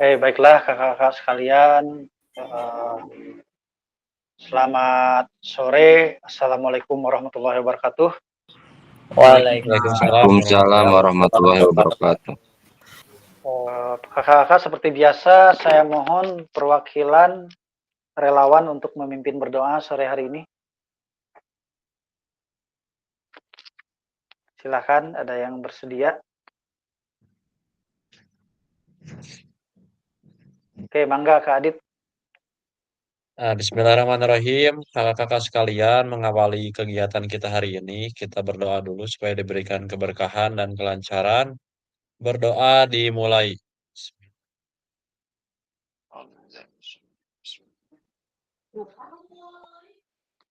Baiklah kakak-kakak sekalian, eee, selamat sore. Assalamualaikum warahmatullahi wabarakatuh. Waalaikumsalam Waalaikumsalam warahmatullahi wabarakatuh. Kakak-kakak seperti biasa saya mohon perwakilan relawan untuk memimpin berdoa sore hari ini. Silakan, ada yang bersedia? Oke, mangga Kak Adit. Bismillahirrahmanirrahim. Kakak-kakak sekalian, mengawali kegiatan kita hari ini, kita berdoa dulu supaya diberikan keberkahan dan kelancaran. Berdoa dimulai.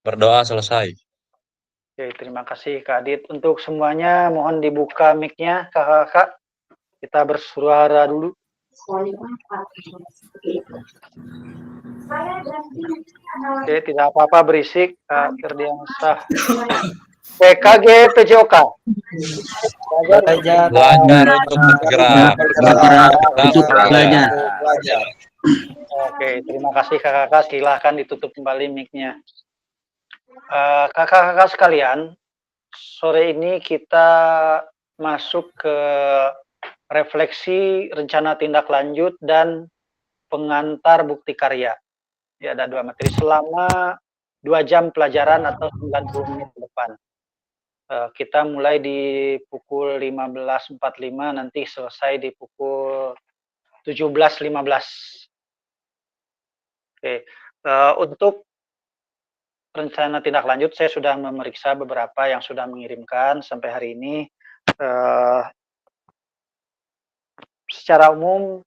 Berdoa selesai. Oke, terima kasih Kak Adit. Untuk semuanya mohon dibuka mic-nya kakak-kakak. Kita bersuara dulu. Oke, tidak apa-apa berisik, Kak Firdiansah. PKG PJOK. Belajar untuk bergerak. Untuk belajar. Oke, terima kasih kakak-kakak. Silahkan ditutup kembali mic-nya. Kakak-kakak sekalian, sore ini kita masuk ke refleksi rencana tindak lanjut dan pengantar bukti karya. Ya, ada 2 materi selama 2 jam pelajaran atau 90 menit ke depan. Kita mulai di pukul 15.45, nanti selesai di pukul 17.15. Oke, untuk rencana tindak lanjut saya sudah memeriksa beberapa yang sudah mengirimkan sampai hari ini. Secara umum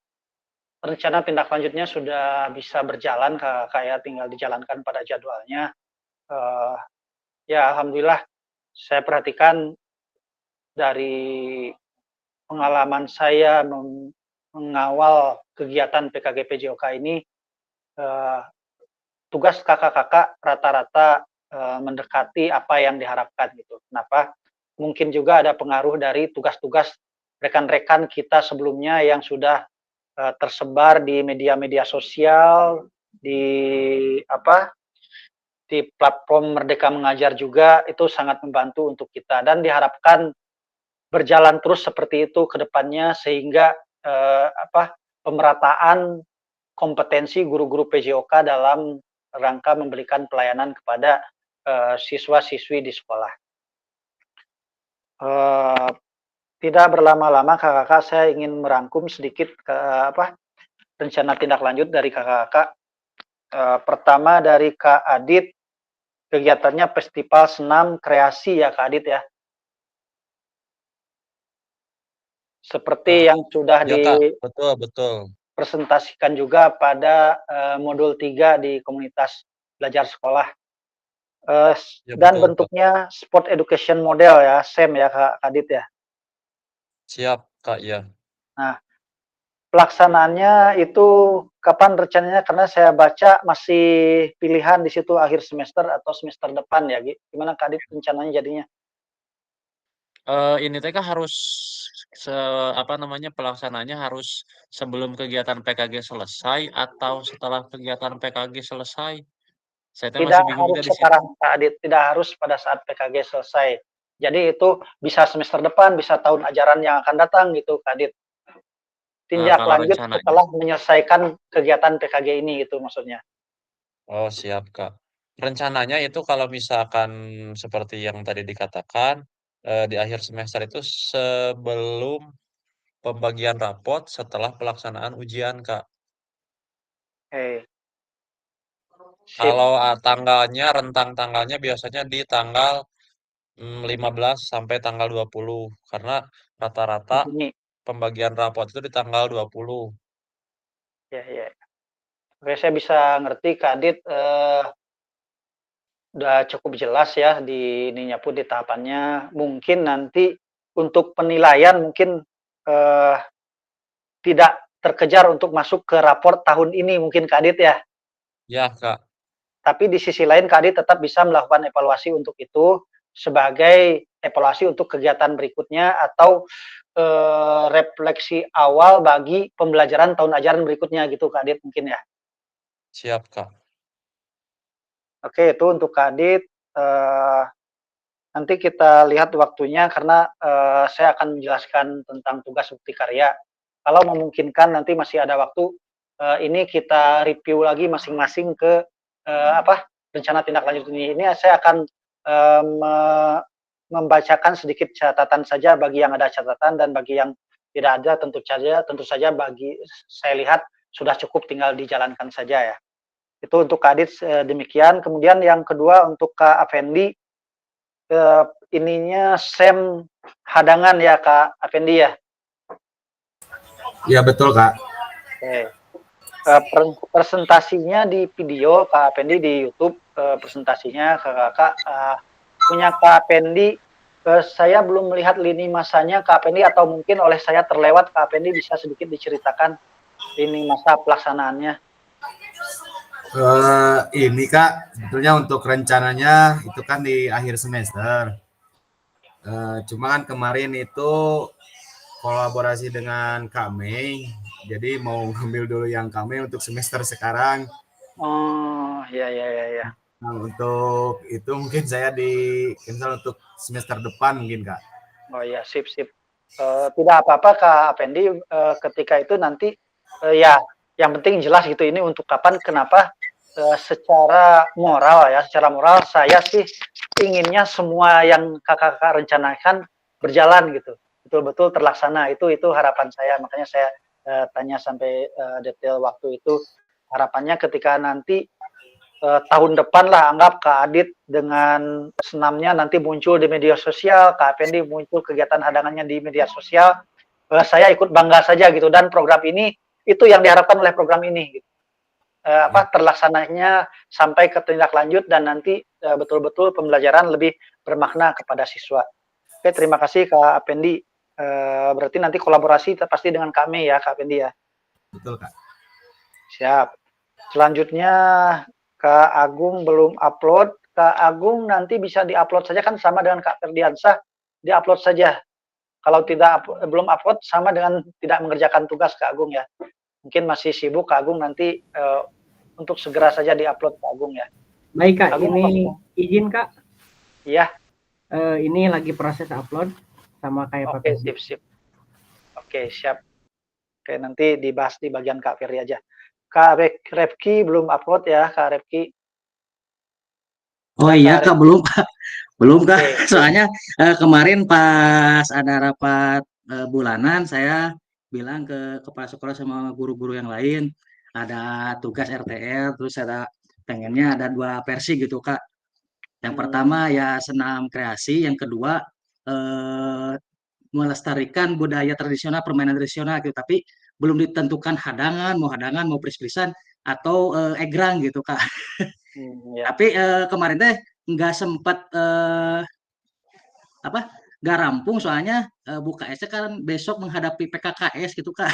rencana tindak lanjutnya sudah bisa berjalan, kayak tinggal dijalankan pada jadwalnya. Ya alhamdulillah, saya perhatikan dari pengalaman saya mengawal kegiatan PKG PJOK ini, tugas kakak-kakak rata-rata mendekati apa yang diharapkan gitu. Kenapa? Mungkin juga ada pengaruh dari tugas-tugas rekan-rekan kita sebelumnya yang sudah tersebar di media-media sosial, di platform Merdeka Mengajar juga, itu sangat membantu untuk kita dan diharapkan berjalan terus seperti itu ke depannya sehingga pemerataan kompetensi guru-guru PJOK dalam rangka memberikan pelayanan kepada siswa-siswi di sekolah. Tidak berlama-lama kakak-kakak, saya ingin merangkum sedikit rencana tindak lanjut dari kakak-kakak. Pertama dari Kak Adit, kegiatannya Festival Senam Kreasi ya Kak Adit ya. Seperti yang sudah Betul. presentasikan juga pada modul 3 di komunitas belajar sekolah. Dan betul, bentuknya Kak. Sport Education Model ya, SEM ya Kak Adit ya. Siap Kak, ya. Nah, pelaksanaannya itu kapan rencananya? Karena saya baca masih pilihan di situ akhir semester atau semester depan ya. Gimana Kak Adit rencananya jadinya? Ini TK harus pelaksanaannya harus sebelum kegiatan PKG selesai atau setelah kegiatan PKG selesai? Saya masih bingung juga di situ. Tidak harus sekarang Kak Adit, tidak harus pada saat PKG selesai. Jadi itu bisa semester depan, bisa tahun ajaran yang akan datang gitu Kak Adit. Tindak lanjut setelah menyelesaikan kegiatan PKG ini gitu maksudnya. Oh siap Kak. Rencananya itu kalau misalkan seperti yang tadi dikatakan, di akhir semester itu sebelum pembagian rapot setelah pelaksanaan ujian, Kak. Kalau rentang tanggalnya biasanya di tanggal 15 sampai tanggal 20 karena rata-rata pembagian rapot itu di tanggal 20. Ya. Oke, saya bisa ngerti Kak Adit, udah cukup jelas ya di ininya pun di tahapannya. Mungkin nanti untuk penilaian mungkin tidak terkejar untuk masuk ke raport tahun ini mungkin Kak Adit ya? Ya Kak. Tapi di sisi lain Kak Adit tetap bisa melakukan evaluasi untuk itu sebagai evaluasi untuk kegiatan berikutnya atau refleksi awal bagi pembelajaran tahun ajaran berikutnya gitu Kak Adit mungkin ya. Siap, Kak. Oke, itu untuk Kak Adit, nanti kita lihat waktunya karena, saya akan menjelaskan tentang tugas bukti karya. Kalau memungkinkan nanti masih ada waktu, ini kita review lagi masing-masing ke, rencana tindak lanjut ini. Ini saya akan, eee, me membacakan sedikit catatan saja bagi yang ada catatan dan bagi yang tidak ada tentu saja bagi saya lihat sudah cukup tinggal dijalankan saja ya. Itu untuk Kak Adit, demikian. Kemudian yang kedua untuk Kak Afendi, ininya hadangan ya Kak Afendi ya? Iya betul Kak. Oke. Presentasinya di video Kak Afendi di YouTube, presentasinya ke Kakak, punya Kak Afendi, saya belum melihat lini masanya Kak Afendi atau mungkin oleh saya terlewat, Kak Afendi bisa sedikit diceritakan lini masa pelaksanaannya? Ini Kak, sebetulnya untuk rencananya itu kan di akhir semester. Cuma kan kemarin itu kolaborasi dengan Kak Mei, jadi mau ngambil dulu yang Kak Mei untuk semester sekarang. Oh, ya. Nah, untuk itu mungkin saya di cancel untuk semester depan mungkin Kak. Oh ya, sip. Tidak apa-apa Kak Afendi, ketika itu nanti, ya yang penting jelas gitu ini untuk kapan, kenapa, secara moral saya sih inginnya semua yang Kakak rencanakan berjalan gitu, betul-betul terlaksana, itu harapan saya. Makanya saya, tanya sampai, detail waktu itu. Harapannya ketika nanti, tahun depan lah anggap Kak Adit dengan senamnya nanti muncul di media sosial, Kak Effendi muncul kegiatan hadangannya di media sosial, saya ikut bangga saja gitu dan program ini, itu yang diharapkan oleh program ini gitu. Terlaksananya sampai ke tindak lanjut dan nanti, betul-betul pembelajaran lebih bermakna kepada siswa. Oke, terima kasih Kak Effendi, berarti nanti kolaborasi pasti dengan kami ya Kak Effendi ya? Betul Kak. Siap. Selanjutnya Kak Agung belum upload. Kak Agung nanti bisa di-upload saja kan sama dengan Kak Ferdiansah, di-upload saja. Kalau belum upload sama dengan tidak mengerjakan tugas Kak Agung ya. Mungkin masih sibuk Kak Agung nanti, untuk segera saja di-upload Kak Agung ya. Baik Kak, Agung, ini izin Kak. Iya. Ini lagi proses upload sama kayak Pak. Oke, sip. Oke, siap. Oke, nanti dibahas di bagian Kak Ferdi aja. Kak Refki belum upload ya, Kak Refki? Oh iya Kak, belum Kak. Belum Kak. Oke. Soalnya kemarin pas ada rapat bulanan, saya bilang ke kepala sekolah sama guru-guru yang lain, ada tugas RTL, terus pengennya ada 2 versi gitu Kak. Yang pertama ya senam kreasi, yang kedua melestarikan budaya tradisional, permainan tradisional gitu. Tapi belum ditentukan hadangan, mau pris-prisan atau egrang gitu Kak. Ya. Tapi kemarin teh nggak sempat nggak rampung soalnya BUKS kan besok menghadapi PKKS gitu Kak.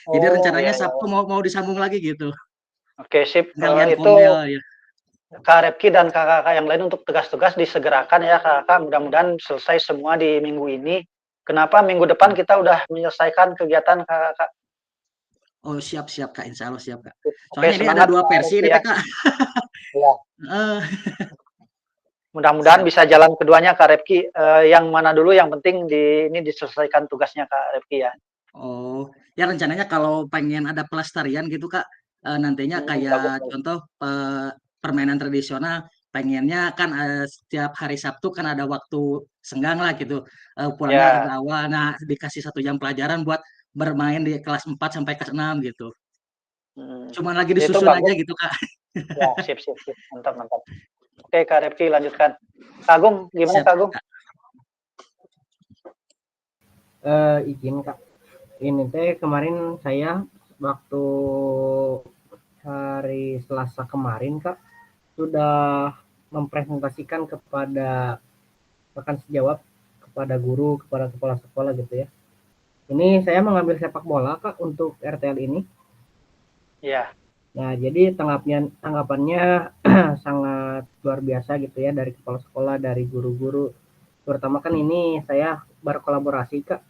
Jadi rencananya Sabtu mau disambung lagi gitu. Oke, sip. Kalian Itu komel ya. Kak Repki dan kakak-kakak yang lain untuk tugas-tugas disegerakan ya kakak. Mudah-mudahan selesai semua di minggu ini. Kenapa minggu depan kita udah menyelesaikan kegiatan kakak? Oh siap Kak, insya Allah siap Kak. Oke, Soalnya ini ada 2 versi ini ya. Kak. Ya. Mudah-mudahan bisa jalan keduanya Kak Repki. Yang mana dulu yang penting ini diselesaikan tugasnya Kak Repki ya. Oh, ya rencananya kalau pengen ada pelestarian gitu Kak, nantinya kayak bagus. contoh permainan tradisional, pengennya kan setiap hari Sabtu kan ada waktu senggang lah gitu, pulangnya agak awal, nah dikasih 1 jam pelajaran buat bermain di kelas 4 sampai kelas 6 gitu. Cuman lagi disusun aja gitu Kak. Ya, sip. Mantap. Oke Kak Repki lanjutkan. Kak Agung, gimana Siap, Kak Agung? Izin Kak. Ini teh kemarin saya waktu hari Selasa kemarin Kak sudah mempresentasikan kepada rekan sejawat, kepada guru, kepada kepala sekolah gitu ya. Ini saya mengambil sepak bola Kak untuk RTL ini. Iya. Nah, jadi tanggapannya sangat luar biasa gitu ya dari kepala sekolah, dari guru-guru. Terutama kan ini saya berkolaborasi Kak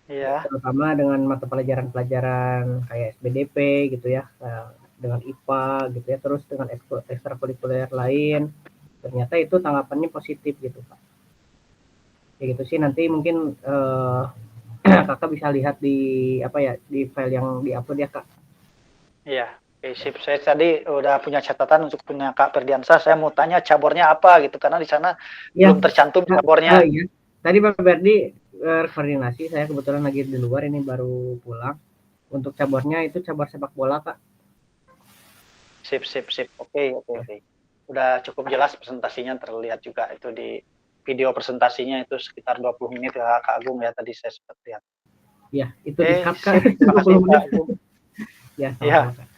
Iya. terutama dengan mata pelajaran-pelajaran kayak SBDP gitu ya, dengan IPA gitu ya, terus dengan ekstrakurikuler lain, ternyata itu tanggapannya positif gitu Pak. Ya gitu sih, nanti mungkin kakak bisa lihat di apa ya, di file yang diupload ya Kak. Iya. Oke, sip. Saya tadi udah punya catatan untuk punya Kak Ferdiansa. Saya mau tanya cabornya apa gitu karena di sana Ya, belum tercantum cabornya. iya. Tadi Pak Berdi koordinasi, saya kebetulan lagi di luar ini baru pulang. Untuk cabornya itu cabor sepak bola Kak. Sip. Oke. Udah cukup jelas presentasinya, terlihat juga itu di video presentasinya itu sekitar 20 menit ya Kak Agung ya, tadi saya sempat lihat. Ya, itu di-cut Kak. Sip. Terima kasih 20 Kak menit. Agung. Ya, Iya. sama-sama Kak.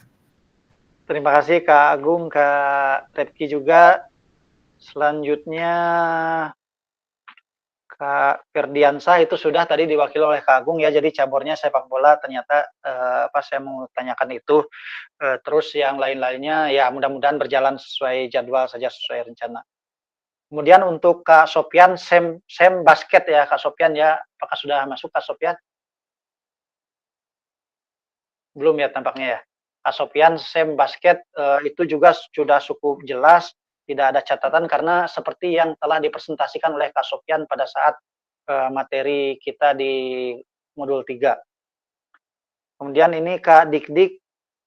Terima kasih Kak Agung, Kak Repki juga. Selanjutnya Kak Ferdiansa itu sudah tadi diwakili oleh Kak Agung ya, jadi cabornya sepak bola ternyata apa saya mau tanyakan itu. Terus yang lain-lainnya ya mudah-mudahan berjalan sesuai jadwal saja, sesuai rencana. Kemudian untuk Kak Sopian, Sem basket ya Kak Sopian ya, apakah sudah masuk Kak Sopian? Belum ya tampaknya ya. Kak Sopian, Sem basket itu juga sudah cukup jelas, tidak ada catatan karena seperti yang telah dipresentasikan oleh Kak Sopian pada saat materi kita di modul 3. Kemudian ini Kak Dik-Dik,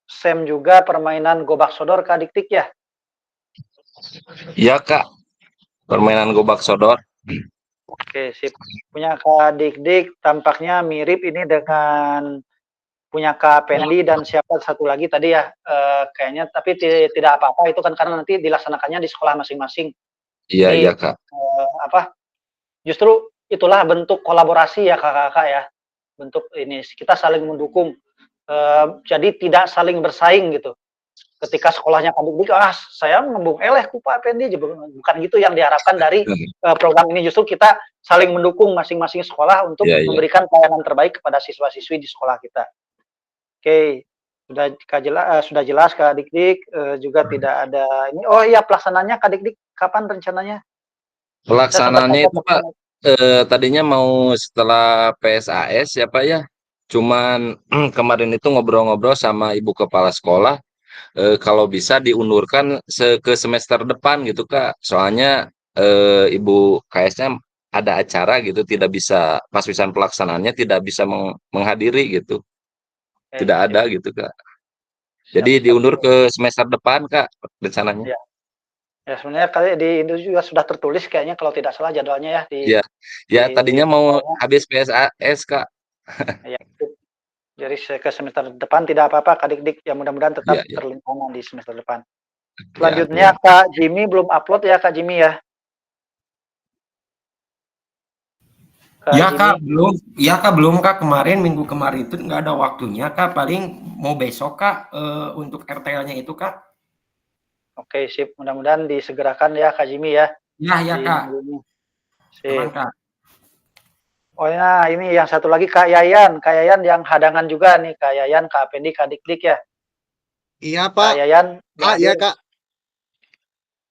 Sem juga permainan gobak sodor Kak Dik-Dik ya? Iya Kak, permainan gobak sodor. Oke, sip. Punya Kak Dik-Dik tampaknya mirip ini dengan punya Kak Pendi dan siapa satu lagi tadi ya, kayaknya tapi tidak apa-apa itu kan karena nanti dilaksanakannya di sekolah masing-masing. Iya Jadi Kak. apa? Justru itulah bentuk kolaborasi ya Kakak-kakak ya. Bentuk ini kita saling mendukung. Jadi tidak saling bersaing gitu. Ketika sekolahnya Kak Dik-Dik, saya ngembung eleh ku Pak Pendi, bukan gitu yang diharapkan dari program ini. Justru kita saling mendukung masing-masing sekolah untuk memberikan pelayanan terbaik kepada siswa-siswi di sekolah kita. Oke, sudah jelas Kak Dik-Dik, juga tidak ada ini. Oh iya, pelaksananya Kak Dik-Dik kapan rencananya? Pelaksananya itu Pak, tadinya mau setelah PSAS ya Pak ya. Cuman kemarin itu ngobrol-ngobrol sama Ibu Kepala Sekolah, kalau bisa diundurkan ke semester depan gitu Kak. Soalnya Ibu KS-nya ada acara gitu, tidak bisa pas pisan pelaksanaannya tidak bisa menghadiri gitu. Tidak ada gitu Kak. Jadi diundur ke semester depan Kak rencananya. Ya sebenarnya kali di Indo juga sudah tertulis kayaknya kalau tidak salah jadwalnya ya di. Ya tadinya mau habis PSAS Kak. Ya, jadi ke semester depan tidak apa-apa Kak Dik-Dik, ya mudah-mudahan tetap terlaksana di semester depan. Selanjutnya Kak Jimmy belum upload ya Kak Jimmy ya? Kak belum. Iya Kak belum Kak, minggu kemarin itu nggak ada waktunya Kak, paling mau besok Kak untuk RTL-nya itu Kak. Oke sip, mudah-mudahan disegerakan ya Kak Jimmy ya. Iya Kak. Sip. Oh ya, ini yang satu lagi Kak Yayan yang hadangan juga nih Kak Yayan, Kak Pendi, Kak Dik-Dik ya. Iya Pak. Kak Yayan. Iya Kak.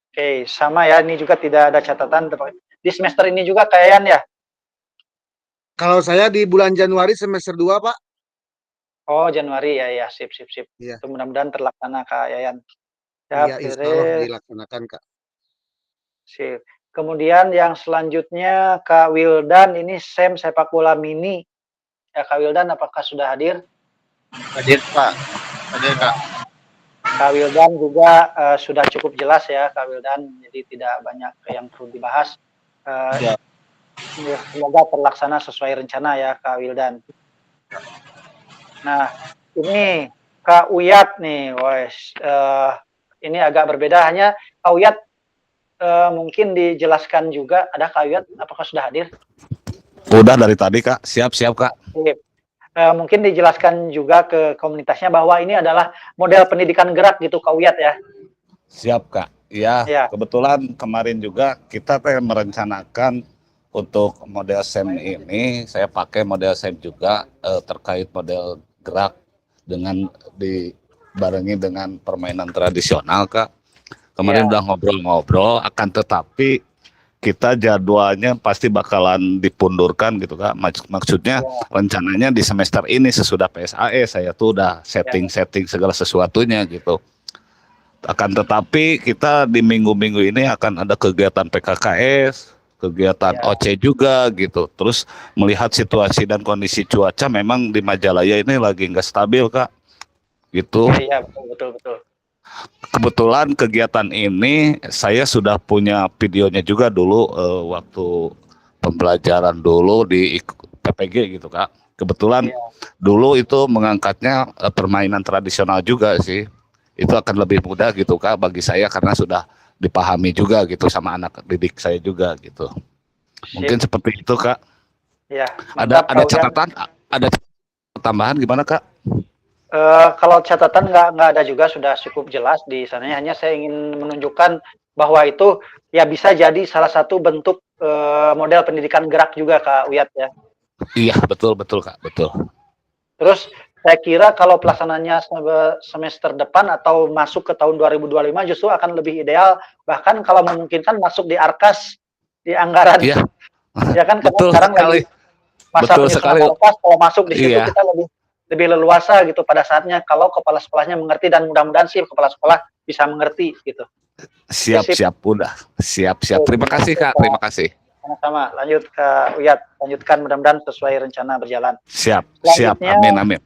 Oke, sama ya, ini juga tidak ada catatan di semester ini juga Kak Yayan ya. Kalau saya di bulan Januari semester 2 Pak. Oh Januari ya, sip. Iya. Mudah-mudahan terlaksana Kak Yayan. Iya, insya Allah dilaksanakan Kak. Sip. Kemudian yang selanjutnya Kak Wildan, ini Sem sepak bola mini. Ya Kak Wildan, apakah sudah hadir? Hadir Pak, hadir Kak. Kak Wildan juga sudah cukup jelas ya Kak Wildan, jadi tidak banyak yang perlu dibahas. Semoga terlaksana sesuai rencana ya Kak Wildan. Nah ini Kak Uyat nih, ini agak berbeda, hanya Kak Uyat mungkin dijelaskan juga, ada Kak Uyat, apakah sudah hadir? Udah dari tadi Kak, siap Kak. Mungkin dijelaskan juga ke komunitasnya bahwa ini adalah model pendidikan gerak gitu Kak Uyat ya. Siap Kak, ya. Kebetulan kemarin juga kita merencanakan untuk model SEM ini, saya pakai model SEM juga terkait model gerak dengan dibarengi dengan permainan tradisional Kak. Kemarin udah ngobrol-ngobrol, akan tetapi kita jadwalnya pasti bakalan dipundurkan gitu Kak. Maksudnya rencananya di semester ini sesudah PSAE saya tuh udah setting segala sesuatunya gitu. Akan tetapi kita di minggu-minggu ini akan ada kegiatan PKKS, kegiatan OC juga gitu. Terus melihat situasi dan kondisi cuaca memang di Majalaya ini lagi nggak stabil Kak. Gitu. Iya, betul. Kebetulan kegiatan ini saya sudah punya videonya juga dulu waktu pembelajaran dulu di PPG gitu Kak. Kebetulan dulu itu mengangkatnya permainan tradisional juga sih. Itu akan lebih mudah gitu Kak bagi saya karena sudah dipahami juga gitu sama anak didik saya juga gitu. Mungkin seperti itu Kak. Ya, ada catatan, ada tambahan gimana Kak? Kalau catatan nggak ada juga, sudah cukup jelas di sana. Hanya saya ingin menunjukkan bahwa itu ya bisa jadi salah satu bentuk model pendidikan gerak juga Kak Uyat ya. Iya betul Kak, betul. Terus saya kira kalau pelaksananya semester depan atau masuk ke tahun 2025 justru akan lebih ideal, bahkan kalau memungkinkan masuk di Arkas di anggaran. Iya. Ya kan, karena betul sekarang sekali. lagi masa penyusunan Arkas, kalau masuk di situ kita lebih leluasa gitu pada saatnya kalau kepala sekolahnya mengerti, dan mudah-mudahan sih kepala sekolah bisa mengerti gitu. Siap udah. Siap. Terima kasih Kak, terima kasih. Sama-sama. Lanjut Kak Uyat, lanjutkan, mudah-mudahan sesuai rencana berjalan. Siap. Amin.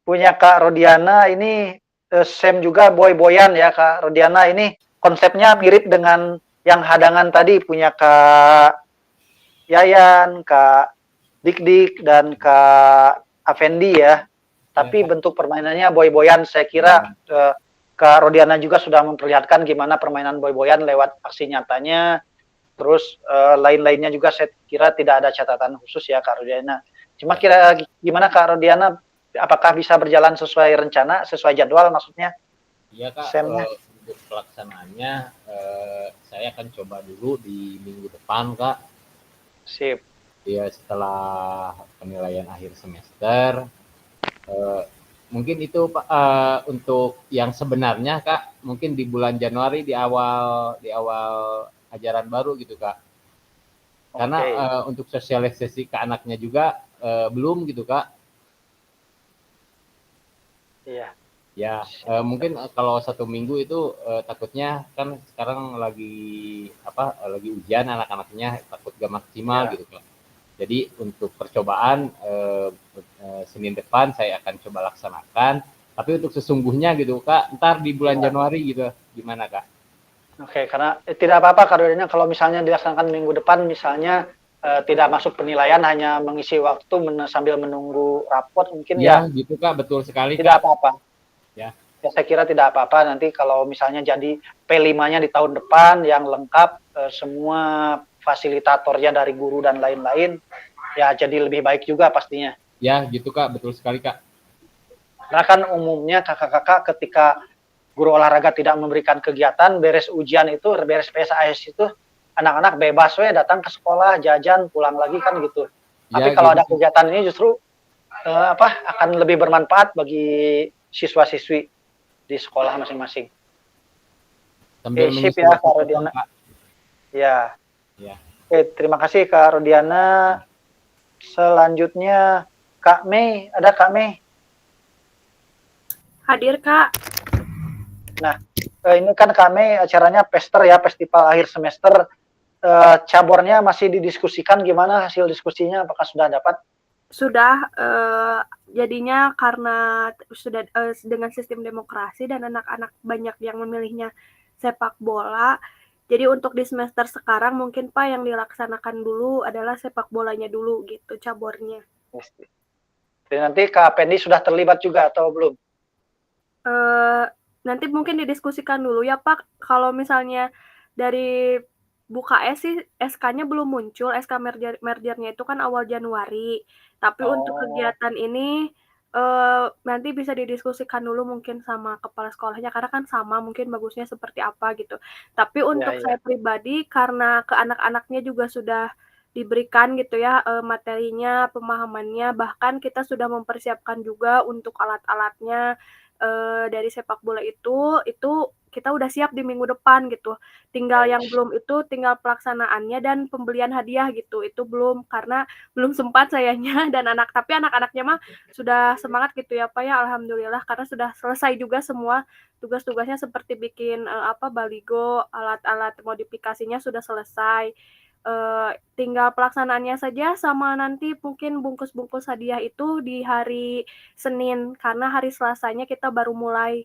Punya Kak Rodiana ini SEM juga boy-boyan ya Kak Rodiana, ini konsepnya mirip dengan yang hadangan tadi, punya Kak Yayan, Kak Dik dan Kak Afendi ya. Tapi bentuk permainannya boy-boyan. Saya kira Kak Rodiana juga sudah memperlihatkan gimana permainan boy-boyan lewat aksi nyatanya. Terus lain-lainnya juga saya kira tidak ada catatan khusus ya Kak Rodiana. Cuma kira gimana Kak Rodiana, apakah bisa berjalan sesuai rencana, sesuai jadwal maksudnya? Iya Kak, untuk pelaksanaannya saya akan coba dulu di minggu depan Kak. Sip. Ya setelah penilaian akhir semester, mungkin itu untuk yang sebenarnya Kak, mungkin di bulan Januari di awal ajaran baru gitu Kak. Karena untuk sosialisasi ke anaknya juga belum gitu Kak. Iya. Ya mungkin kalau 1 minggu itu takutnya kan sekarang lagi ujian, anak-anaknya takut gak maksimal gitu Kak. Jadi untuk percobaan Senin depan saya akan coba laksanakan. Tapi untuk sesungguhnya gitu Kak, ntar di bulan Januari gitu, gimana Kak? Oke, karena tidak apa-apa Kak Rodiana kalau misalnya dilaksanakan minggu depan, misalnya tidak masuk penilaian, hanya mengisi waktu sambil menunggu rapot mungkin ya. Gitu Kak, betul sekali. Tidak apa-apa. Ya, saya kira tidak apa-apa. Nanti kalau misalnya jadi P5-nya di tahun depan yang lengkap semua fasilitatornya dari guru dan lain-lain, ya jadi lebih baik juga pastinya. Ya, gitu Kak, betul sekali Kak. Karena kan umumnya kakak-kakak ketika guru olahraga tidak memberikan kegiatan, beres ujian itu, beres PSAS itu, anak-anak bebas datang ke sekolah, jajan, pulang lagi kan gitu. Tapi kalau ada kegiatan ini justru akan lebih bermanfaat bagi siswa-siswi di sekolah masing-masing. Sip ya Kak Rodiana. Ya. Oke, terima kasih Kak Rodiana. Selanjutnya Kak Mei, ada Kak Mei? Hadir Kak. Nah, ini kan Kak Mei acaranya Pester ya, festival akhir semester. Cabornya masih didiskusikan, gimana hasil diskusinya? Apakah sudah dapat? Sudah, jadinya karena sudah dengan sistem demokrasi dan anak-anak banyak yang memilihnya sepak bola. Jadi untuk di semester sekarang mungkin Pak yang dilaksanakan dulu adalah sepak bolanya dulu gitu cabornya. Dan nanti Kak Pendi sudah terlibat juga atau belum? Nanti mungkin didiskusikan dulu ya Pak. Kalau misalnya dari BUKS sih SK-nya belum muncul, SK mergernya itu kan awal Januari. Tapi untuk kegiatan ini nanti bisa didiskusikan dulu mungkin sama kepala sekolahnya, karena kan sama mungkin bagusnya seperti apa gitu. Tapi untuk saya pribadi, karena ke anak-anaknya juga sudah diberikan gitu ya materinya, pemahamannya, bahkan kita sudah mempersiapkan juga untuk alat-alatnya, dari sepak bola itu kita udah siap di minggu depan gitu. Tinggal yang belum itu tinggal pelaksanaannya dan pembelian hadiah gitu. Itu belum karena belum sempat sayanya dan tapi anak-anaknya mah sudah semangat gitu ya Pak ya, alhamdulillah karena sudah selesai juga semua tugas-tugasnya seperti bikin baligo, alat-alat modifikasinya sudah selesai. Tinggal pelaksanaannya saja sama nanti mungkin bungkus-bungkus hadiah itu di hari Senin karena hari Selasanya kita baru mulai.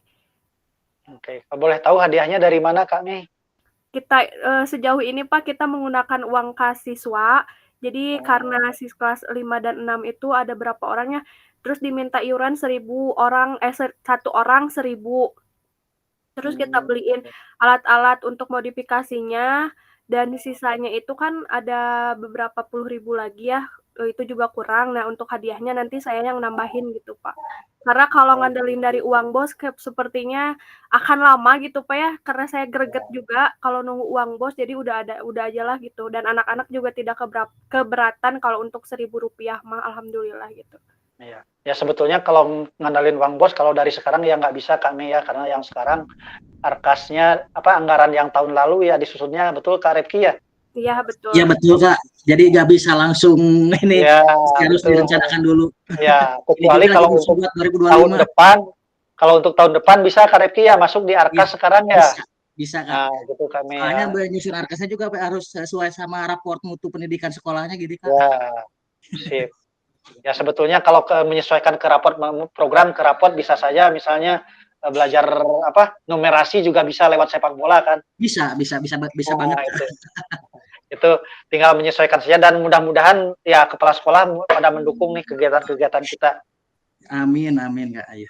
Oke, boleh tahu hadiahnya dari mana Kak Mei? Kita sejauh ini Pak kita menggunakan uang kas siswa. Jadi karena kelas 5 dan 6 itu ada berapa orangnya, terus diminta iuran 1.000 orang, 1 orang 1.000. Terus kita beliin alat-alat untuk modifikasinya dan sisanya itu kan ada beberapa puluh ribu lagi ya, itu juga kurang. Nah, untuk hadiahnya nanti saya yang nambahin gitu, Pak. Karena kalau ngandelin dari uang bos sepertinya akan lama gitu, Pak ya, karena saya greget juga kalau nunggu uang bos, jadi udah ajalah gitu. Dan anak-anak juga tidak keberatan kalau untuk Rp1.000 mah, alhamdulillah gitu. Iya. Ya sebetulnya kalau ngandalin uang bos kalau dari sekarang ya nggak bisa Kak Mei ya, karena yang sekarang arkasnya anggaran yang tahun lalu ya disusunnya betul Kak Repki ya? Iya betul. Iya betul Kak. Jadi nggak bisa langsung ini ya, harus direncanakan dulu. Ya, kecuali kalau untuk tahun depan, kalau untuk tahun depan bisa Kak Repki ya masuk di arkas sekarang ya? Bisa Kak. Nah, gitu Kak Mei. Soalnya nyusun arkasnya juga harus sesuai sama raport mutu pendidikan sekolahnya gitu Kak. Ya, sip. Ya sebetulnya kalau menyesuaikan ke raport program ke raport bisa saja misalnya belajar numerasi juga bisa lewat sepak bola kan? Bisa banget. Itu tinggal menyesuaikan saja dan mudah-mudahan ya kepala sekolah pada mendukung nih kegiatan-kegiatan kita. Amin Kak. Ayo.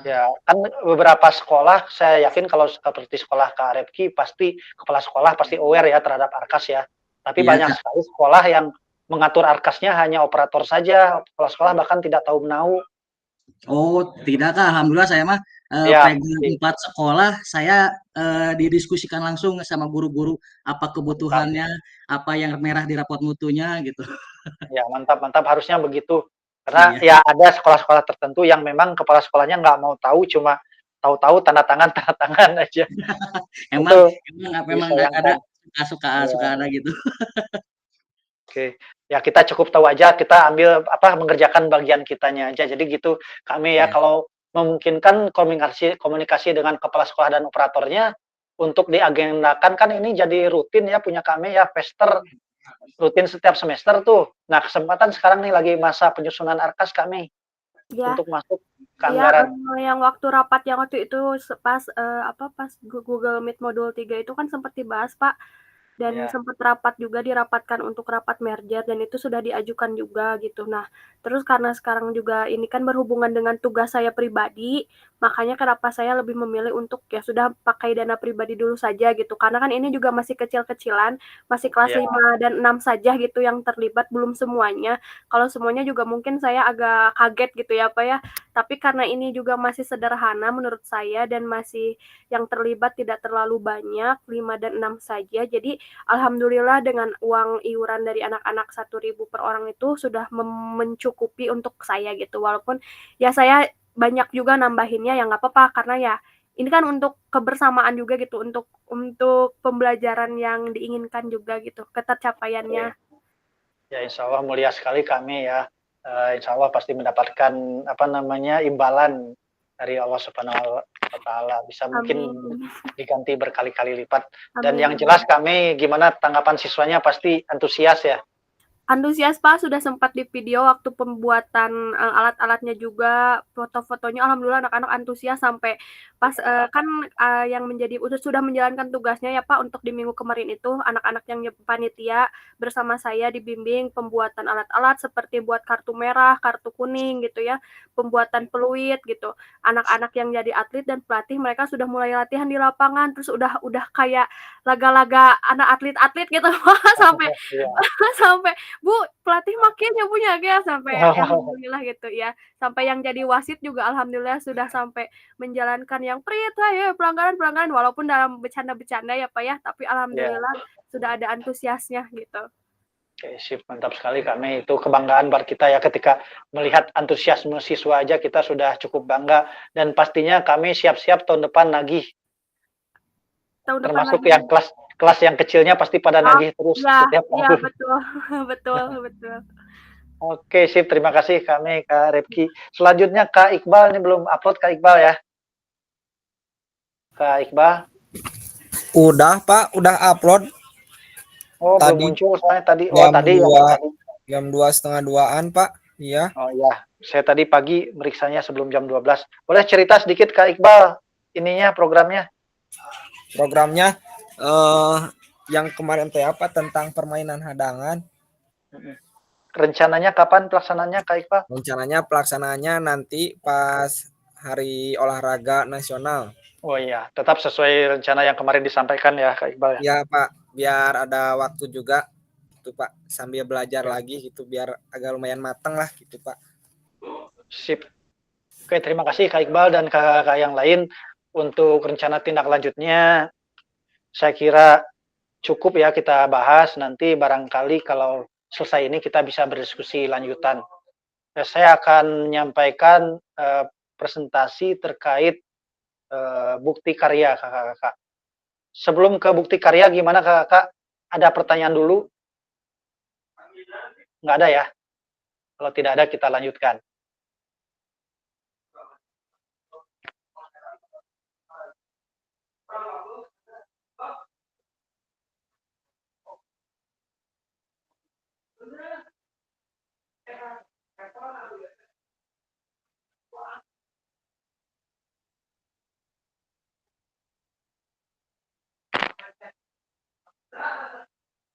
Ya kan beberapa sekolah saya yakin kalau seperti sekolah Kak Repki pasti kepala sekolah pasti aware ya terhadap arkas ya. Tapi banyak sekali sekolah yang mengatur arkasnya hanya operator saja, kepala sekolah bahkan tidak tahu menahu. Oh tidak Kak, alhamdulillah saya mah pegang 4 sekolah, saya didiskusikan langsung sama guru-guru apa kebutuhannya, apa yang merah di raport mutunya gitu. Ya mantap harusnya begitu. Karena ya ada sekolah-sekolah tertentu yang memang kepala sekolahnya nggak mau tahu, cuma tahu-tahu tanda tangan aja. memang ada suka ada gitu. Oke, ya kita cukup tahu aja, kita ambil mengerjakan bagian kitanya aja. Jadi gitu kami ya kalau memungkinkan komunikasi dengan kepala sekolah dan operatornya untuk diagendakan kan ini jadi rutin ya punya kami ya pester rutin setiap semester tuh. Nah kesempatan sekarang nih lagi masa penyusunan arkas kami untuk masuk ke anggaran. Yang waktu rapat yang waktu itu pas Google Meet modul 3 itu kan sempat dibahas Pak. Dan sempat rapat juga dirapatkan untuk rapat merger dan itu sudah diajukan juga gitu. Nah, terus karena sekarang juga ini kan berhubungan dengan tugas saya pribadi, makanya kenapa saya lebih memilih untuk ya sudah pakai dana pribadi dulu saja gitu. Karena kan ini juga masih kecil-kecilan, masih kelas 5 dan 6 saja gitu yang terlibat, belum semuanya. Kalau semuanya juga mungkin saya agak kaget gitu ya Pak ya. Tapi karena ini juga masih sederhana menurut saya dan masih yang terlibat tidak terlalu banyak, 5 dan 6 saja. Jadi alhamdulillah dengan uang iuran dari anak-anak 1.000 per orang itu sudah mencukupi untuk saya gitu. Walaupun ya saya banyak juga nambahinnya ya nggak apa-apa karena ya ini kan untuk kebersamaan juga gitu, untuk pembelajaran yang diinginkan juga gitu, ketercapaiannya. Ya insya Allah mulia sekali kami ya. Insya Allah pasti mendapatkan imbalan dari Allah Subhanahu wa Ta'ala, bisa mungkin diganti berkali-kali lipat. Dan yang jelas kami gimana tanggapan siswanya pasti antusias ya. Antusias Pak, sudah sempat di video waktu pembuatan alat-alatnya juga, foto-fotonya alhamdulillah anak-anak antusias sampai pas yang sudah menjalankan tugasnya ya Pak untuk di minggu kemarin itu anak-anak yang panitia bersama saya dibimbing pembuatan alat-alat seperti buat kartu merah, kartu kuning gitu ya, pembuatan peluit gitu. Anak-anak yang jadi atlet dan pelatih mereka sudah mulai latihan di lapangan terus udah kayak laga-laga anak atlet-atlet gitu sampai Bu, pelatih makin ya punya ya sampai alhamdulillah gitu ya. Sampai yang jadi wasit juga alhamdulillah sudah sampai menjalankan yang ya pelanggaran walaupun dalam bercanda-bercanda ya Pak ya, tapi alhamdulillah sudah ada antusiasnya gitu. Oke, sip, mantap sekali Kak Mei. Itu kebanggaan buat kita ya ketika melihat antusiasme siswa aja kita sudah cukup bangga dan pastinya kami siap-siap tahun depan nagih. Tahun depan Termasuk lagi. yang kelas yang kecilnya pasti pada nagih terus Ya, setiap ya tahun. betul, betul, betul. Oke, sip. Terima kasih Kak Mei, Kak Repki. Selanjutnya Kak Iqbal, ini belum upload Kak Iqbal ya. Kak Iqbal. Udah Pak, udah upload. Oh, Tadi belum muncul soalnya tadi. Oh, jam tadi ya 2, tadi. jam 2:30-an Pak. Iya. Oh iya, saya tadi pagi meriksanya sebelum jam 12. Boleh cerita sedikit Kak Iqbal ininya programnya? Programnya yang kemarin teh apa tentang permainan hadangan. Rencananya kapan pelaksanaannya Kak Iqbal? Rencananya pelaksanaannya nanti pas Hari Olahraga Nasional. Oh iya, tetap sesuai rencana yang kemarin disampaikan ya Kak Iqbal ya? Iya Pak, biar ada waktu juga gitu Pak, sambil belajar lagi gitu biar agak lumayan mateng lah gitu Pak. Sip. Oke, terima kasih Kak Iqbal dan kakak-kakak yang lain untuk rencana tindak lanjutnya. Saya kira cukup ya kita bahas, nanti barangkali kalau selesai ini kita bisa berdiskusi lanjutan. Saya akan menyampaikan presentasi terkait bukti karya kakak-kakak. Sebelum ke bukti karya gimana kakak? Ada pertanyaan dulu? Nggak ada ya? Kalau tidak ada kita lanjutkan.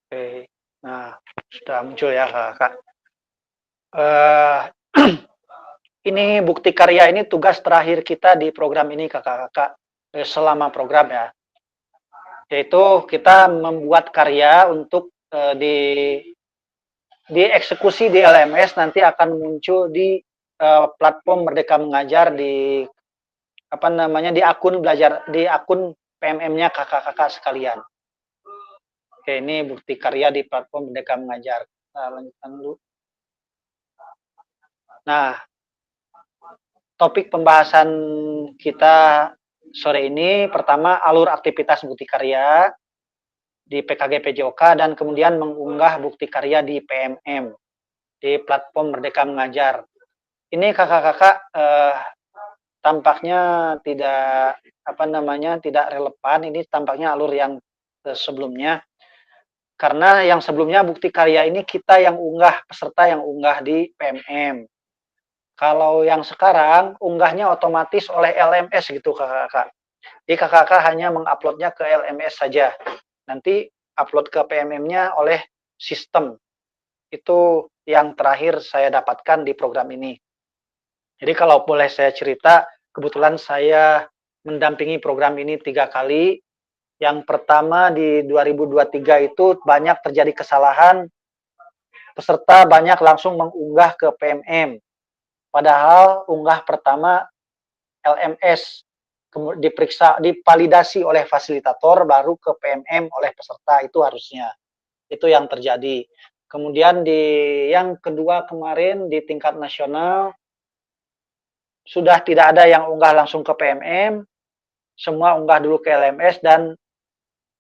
Oke, nah sudah muncul ya kakak. Ini bukti karya ini tugas terakhir kita di program ini kakak-kakak selama program ya. Yaitu kita membuat karya untuk dieksekusi di LMS, nanti akan muncul di platform Merdeka Mengajar di apa namanya di akun belajar di akun PMM-nya kakak-kakak sekalian. Oke, ini bukti karya di platform Merdeka Mengajar. Nah, lanjutkan dulu. Nah, topik pembahasan kita sore ini pertama alur aktivitas bukti karya di PKG PJOK dan kemudian mengunggah bukti karya di PMM di platform Merdeka Mengajar. Ini kakak-kakak tampaknya tidak apa namanya tidak relevan. Ini tampaknya alur yang sebelumnya. Karena yang sebelumnya bukti karya ini kita yang unggah, peserta yang unggah di PMM. Kalau yang sekarang unggahnya otomatis oleh LMS gitu kakak-kakak. Jadi kakak-kakak hanya menguploadnya ke LMS saja. Nanti upload ke PMM-nya oleh sistem. Itu yang terakhir saya dapatkan di program ini. Jadi kalau boleh saya cerita, kebetulan saya mendampingi program ini 3 kali. Yang pertama di 2023 itu banyak terjadi kesalahan, peserta banyak langsung mengunggah ke PMM. Padahal unggah pertama LMS, diperiksa, divalidasi oleh fasilitator, baru ke PMM oleh peserta, itu harusnya. Itu yang terjadi. Kemudian di yang kedua kemarin di tingkat nasional, sudah tidak ada yang unggah langsung ke PMM, semua unggah dulu ke LMS dan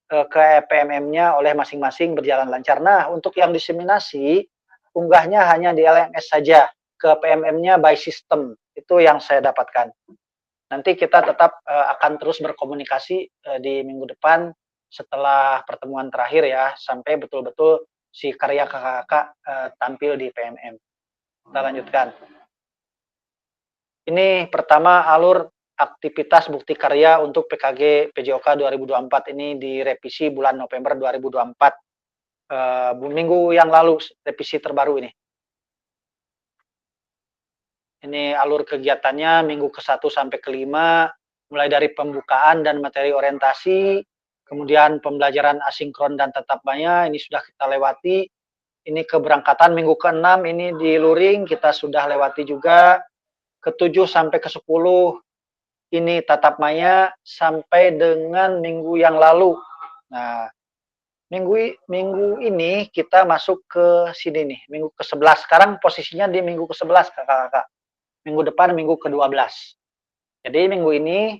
ke PMM-nya oleh masing-masing berjalan lancar. Nah, untuk yang diseminasi, unggahnya hanya di LMS saja, ke PMM-nya by system. Itu yang saya dapatkan. Nanti kita tetap akan terus berkomunikasi di minggu depan setelah pertemuan terakhir ya, sampai betul-betul si karya kakak-kakak tampil di PMM. Kita lanjutkan. Ini pertama alur aktivitas bukti karya untuk PKG PJOK 2024 ini direvisi bulan November 2024. Minggu yang lalu revisi terbaru ini. Ini alur kegiatannya minggu ke-1 sampai ke-5, mulai dari pembukaan dan materi orientasi, kemudian pembelajaran asinkron dan tatap maya, ini sudah kita lewati. Ini keberangkatan minggu ke-6, ini di luring, kita sudah lewati juga. Ke-7 sampai ke-10, ini tatap maya sampai dengan minggu yang lalu. Nah, Minggu ini kita masuk ke sini nih, minggu ke-11. Sekarang posisinya di minggu ke-11 Kakak-kakak. Minggu depan minggu ke-12. Jadi minggu ini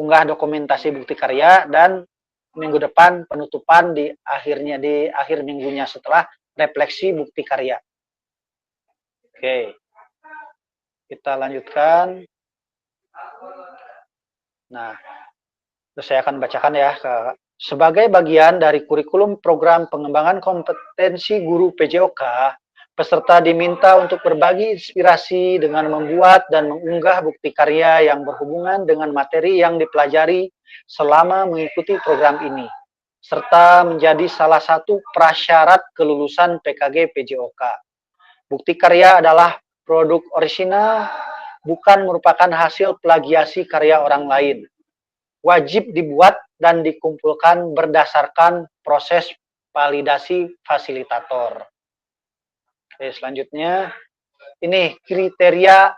unggah dokumentasi bukti karya dan minggu depan penutupan di akhir minggunya setelah refleksi bukti karya. Oke. Kita lanjutkan. Nah, terus saya akan bacakan ya, Kak. Sebagai bagian dari kurikulum program pengembangan kompetensi guru PJOK, peserta diminta untuk berbagi inspirasi dengan membuat dan mengunggah bukti karya yang berhubungan dengan materi yang dipelajari selama mengikuti program ini, serta menjadi salah satu prasyarat kelulusan PKG PJOK. Bukti karya adalah produk orisinal, bukan merupakan hasil plagiasi karya orang lain. Wajib dibuat dan dikumpulkan berdasarkan proses validasi fasilitator. Oke, selanjutnya ini kriteria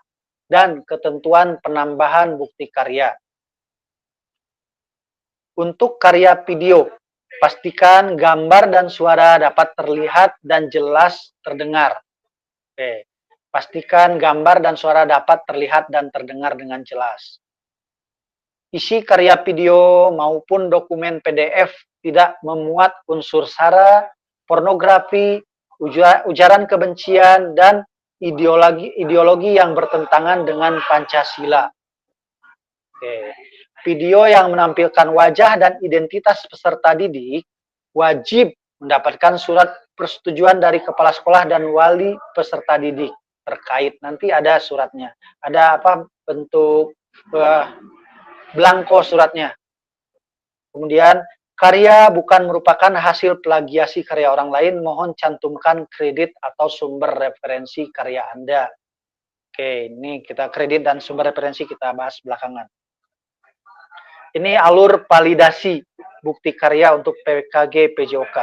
dan ketentuan penambahan bukti karya. Untuk karya video, pastikan gambar dan suara dapat terlihat dan jelas terdengar. Oke, pastikan gambar dan suara dapat terlihat dan terdengar dengan jelas. Isi karya video maupun dokumen PDF tidak memuat unsur sara, pornografi, ujaran kebencian, dan ideologi yang bertentangan dengan Pancasila. Oke. Video yang menampilkan wajah dan identitas peserta didik wajib mendapatkan surat persetujuan dari kepala sekolah dan wali peserta didik terkait. Nanti ada suratnya. Ada apa bentuk blanko suratnya. Kemudian, karya bukan merupakan hasil plagiasi karya orang lain, mohon cantumkan kredit atau sumber referensi karya Anda. Oke, ini kita kredit dan sumber referensi kita bahas belakangan. Ini alur validasi bukti karya untuk PKG PJOK.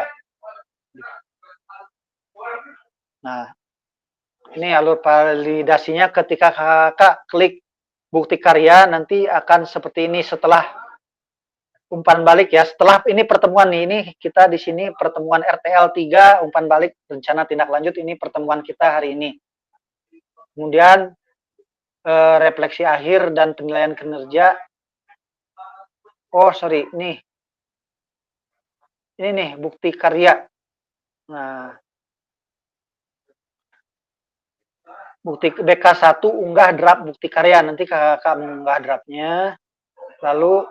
Nah, ini alur validasinya ketika kakak klik bukti karya nanti akan seperti ini setelah umpan balik ya. Setelah ini pertemuan nih, ini kita di sini pertemuan RTL 3 umpan balik rencana tindak lanjut, ini pertemuan kita hari ini. Kemudian refleksi akhir dan penilaian kinerja. Oh, sorry, nih. Ini nih bukti karya. Nah, bukti BK1 unggah draft bukti karya, nanti kakak mengunggah draftnya. Lalu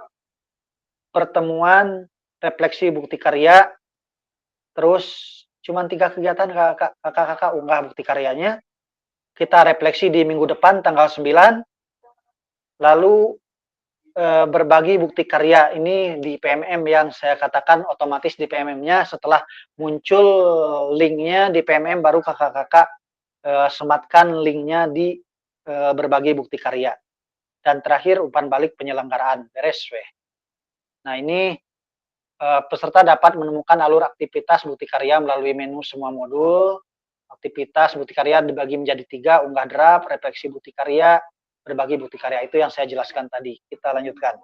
pertemuan refleksi bukti karya, terus cuma 3 kegiatan kakak unggah bukti karyanya. Kita refleksi di minggu depan tanggal 9, lalu berbagi bukti karya ini di PMM yang saya katakan otomatis di PMM-nya setelah muncul linknya di PMM baru kakak-kakak sematkan linknya di berbagi bukti karya. Dan terakhir umpan balik penyelenggaraan, beres weh. Nah ini peserta dapat menemukan alur aktivitas bukti karya melalui menu semua modul. Aktivitas bukti karya dibagi menjadi 3, unggah draft, refleksi bukti karya, berbagi bukti karya. Itu yang saya jelaskan tadi. Kita lanjutkan.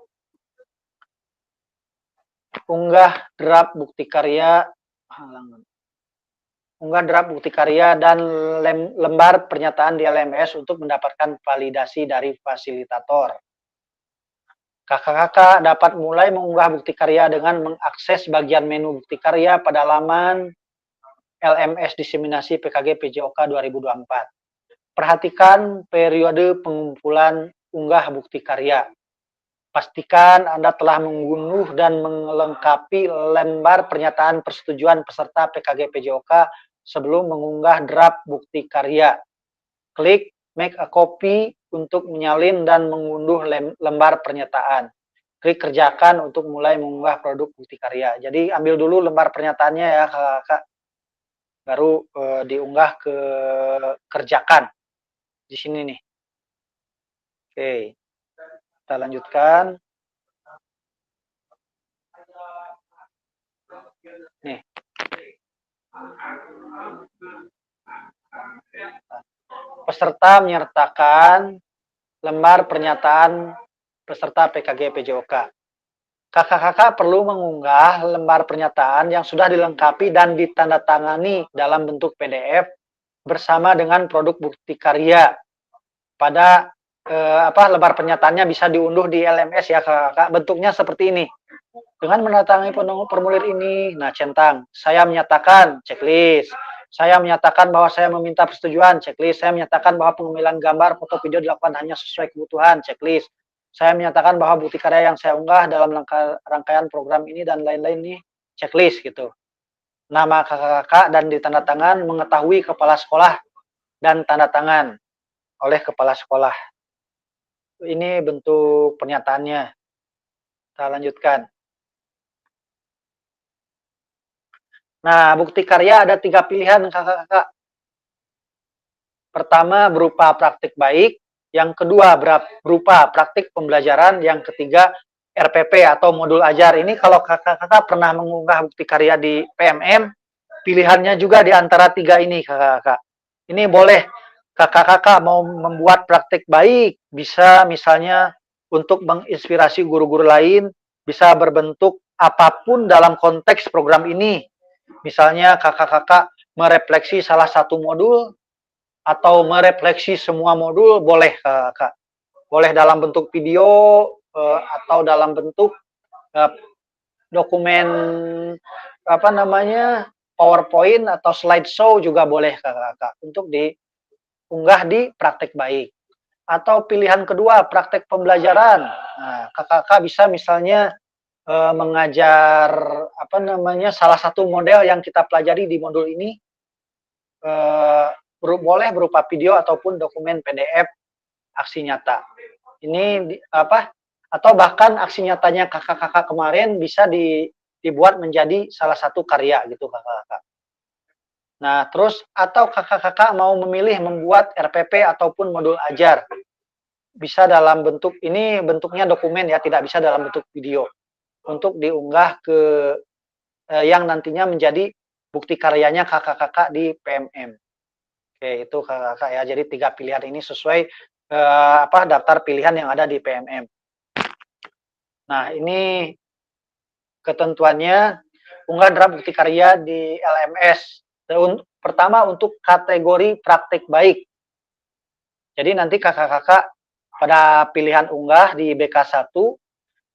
Unggah draft bukti karya, unggah draft bukti karya dan lembar pernyataan di LMS untuk mendapatkan validasi dari fasilitator. Kakak-kakak dapat mulai mengunggah bukti karya dengan mengakses bagian menu bukti karya pada laman LMS Diseminasi PKG PJOK 2024. Perhatikan periode pengumpulan unggah bukti karya. Pastikan Anda telah mengunduh dan melengkapi lembar pernyataan persetujuan peserta PKG PJOK sebelum mengunggah draft bukti karya. Klik make a copy untuk menyalin dan mengunduh lembar pernyataan. Klik kerjakan untuk mulai mengunggah produk bukti karya. Jadi ambil dulu lembar pernyataannya ya kakak. Baru diunggah ke kerjakan. Di sini nih. Oke. Kita lanjutkan. Nih. Peserta menyertakan lembar pernyataan peserta PKG PJOK. kakak-kakak perlu mengunggah lembar pernyataan yang sudah dilengkapi dan ditandatangani dalam bentuk PDF bersama dengan produk bukti karya. Pada lembar pernyataannya bisa diunduh di LMS ya kakak-kakak. Bentuknya seperti ini. Dengan menandatangani formulir ini, nah centang, saya menyatakan checklist. Saya menyatakan bahwa saya meminta persetujuan, checklist. Saya menyatakan bahwa pengambilan gambar, foto, video dilakukan hanya sesuai kebutuhan, checklist. Saya menyatakan bahwa bukti karya yang saya unggah dalam rangkaian program ini dan lain-lain nih, checklist gitu. Nama kakak-kakak dan ditanda tangan mengetahui kepala sekolah dan tanda tangan oleh kepala sekolah. Ini bentuk pernyataannya. Kita lanjutkan. Nah, bukti karya ada 3 pilihan kakak-kakak. Pertama berupa praktik baik, yang kedua berupa praktik pembelajaran, yang ketiga RPP atau modul ajar. Ini kalau kakak-kakak pernah mengunggah bukti karya di PMM, pilihannya juga di antara 3 ini kakak-kakak. Ini boleh kakak-kakak mau membuat praktik baik, bisa misalnya untuk menginspirasi guru-guru lain, bisa berbentuk apapun dalam konteks program ini. Misalnya kakak-kakak merefleksi salah satu modul atau merefleksi semua modul, boleh kakak. Boleh dalam bentuk video atau dalam bentuk dokumen PowerPoint atau slideshow juga boleh kakak-kakak untuk diunggah di praktek baik. Atau pilihan kedua praktek pembelajaran. Nah, kakak-kakak bisa misalnya mengajar salah satu model yang kita pelajari di modul ini, boleh berupa video ataupun dokumen PDF aksi nyata. Ini atau bahkan aksi nyatanya kakak-kakak kemarin bisa dibuat menjadi salah satu karya gitu kakak-kakak. Nah, terus atau kakak-kakak mau memilih membuat RPP ataupun modul ajar, bisa dalam bentuk ini, bentuknya dokumen ya, tidak bisa dalam bentuk video, untuk diunggah ke yang nantinya menjadi bukti karyanya kakak-kakak di PMM. Oke, itu kakak-kakak ya. Jadi 3 pilihan ini sesuai daftar pilihan yang ada di PMM. Nah, ini ketentuannya unggah draft bukti karya di LMS. Pertama untuk kategori praktik baik. Jadi nanti kakak-kakak pada pilihan unggah di BK1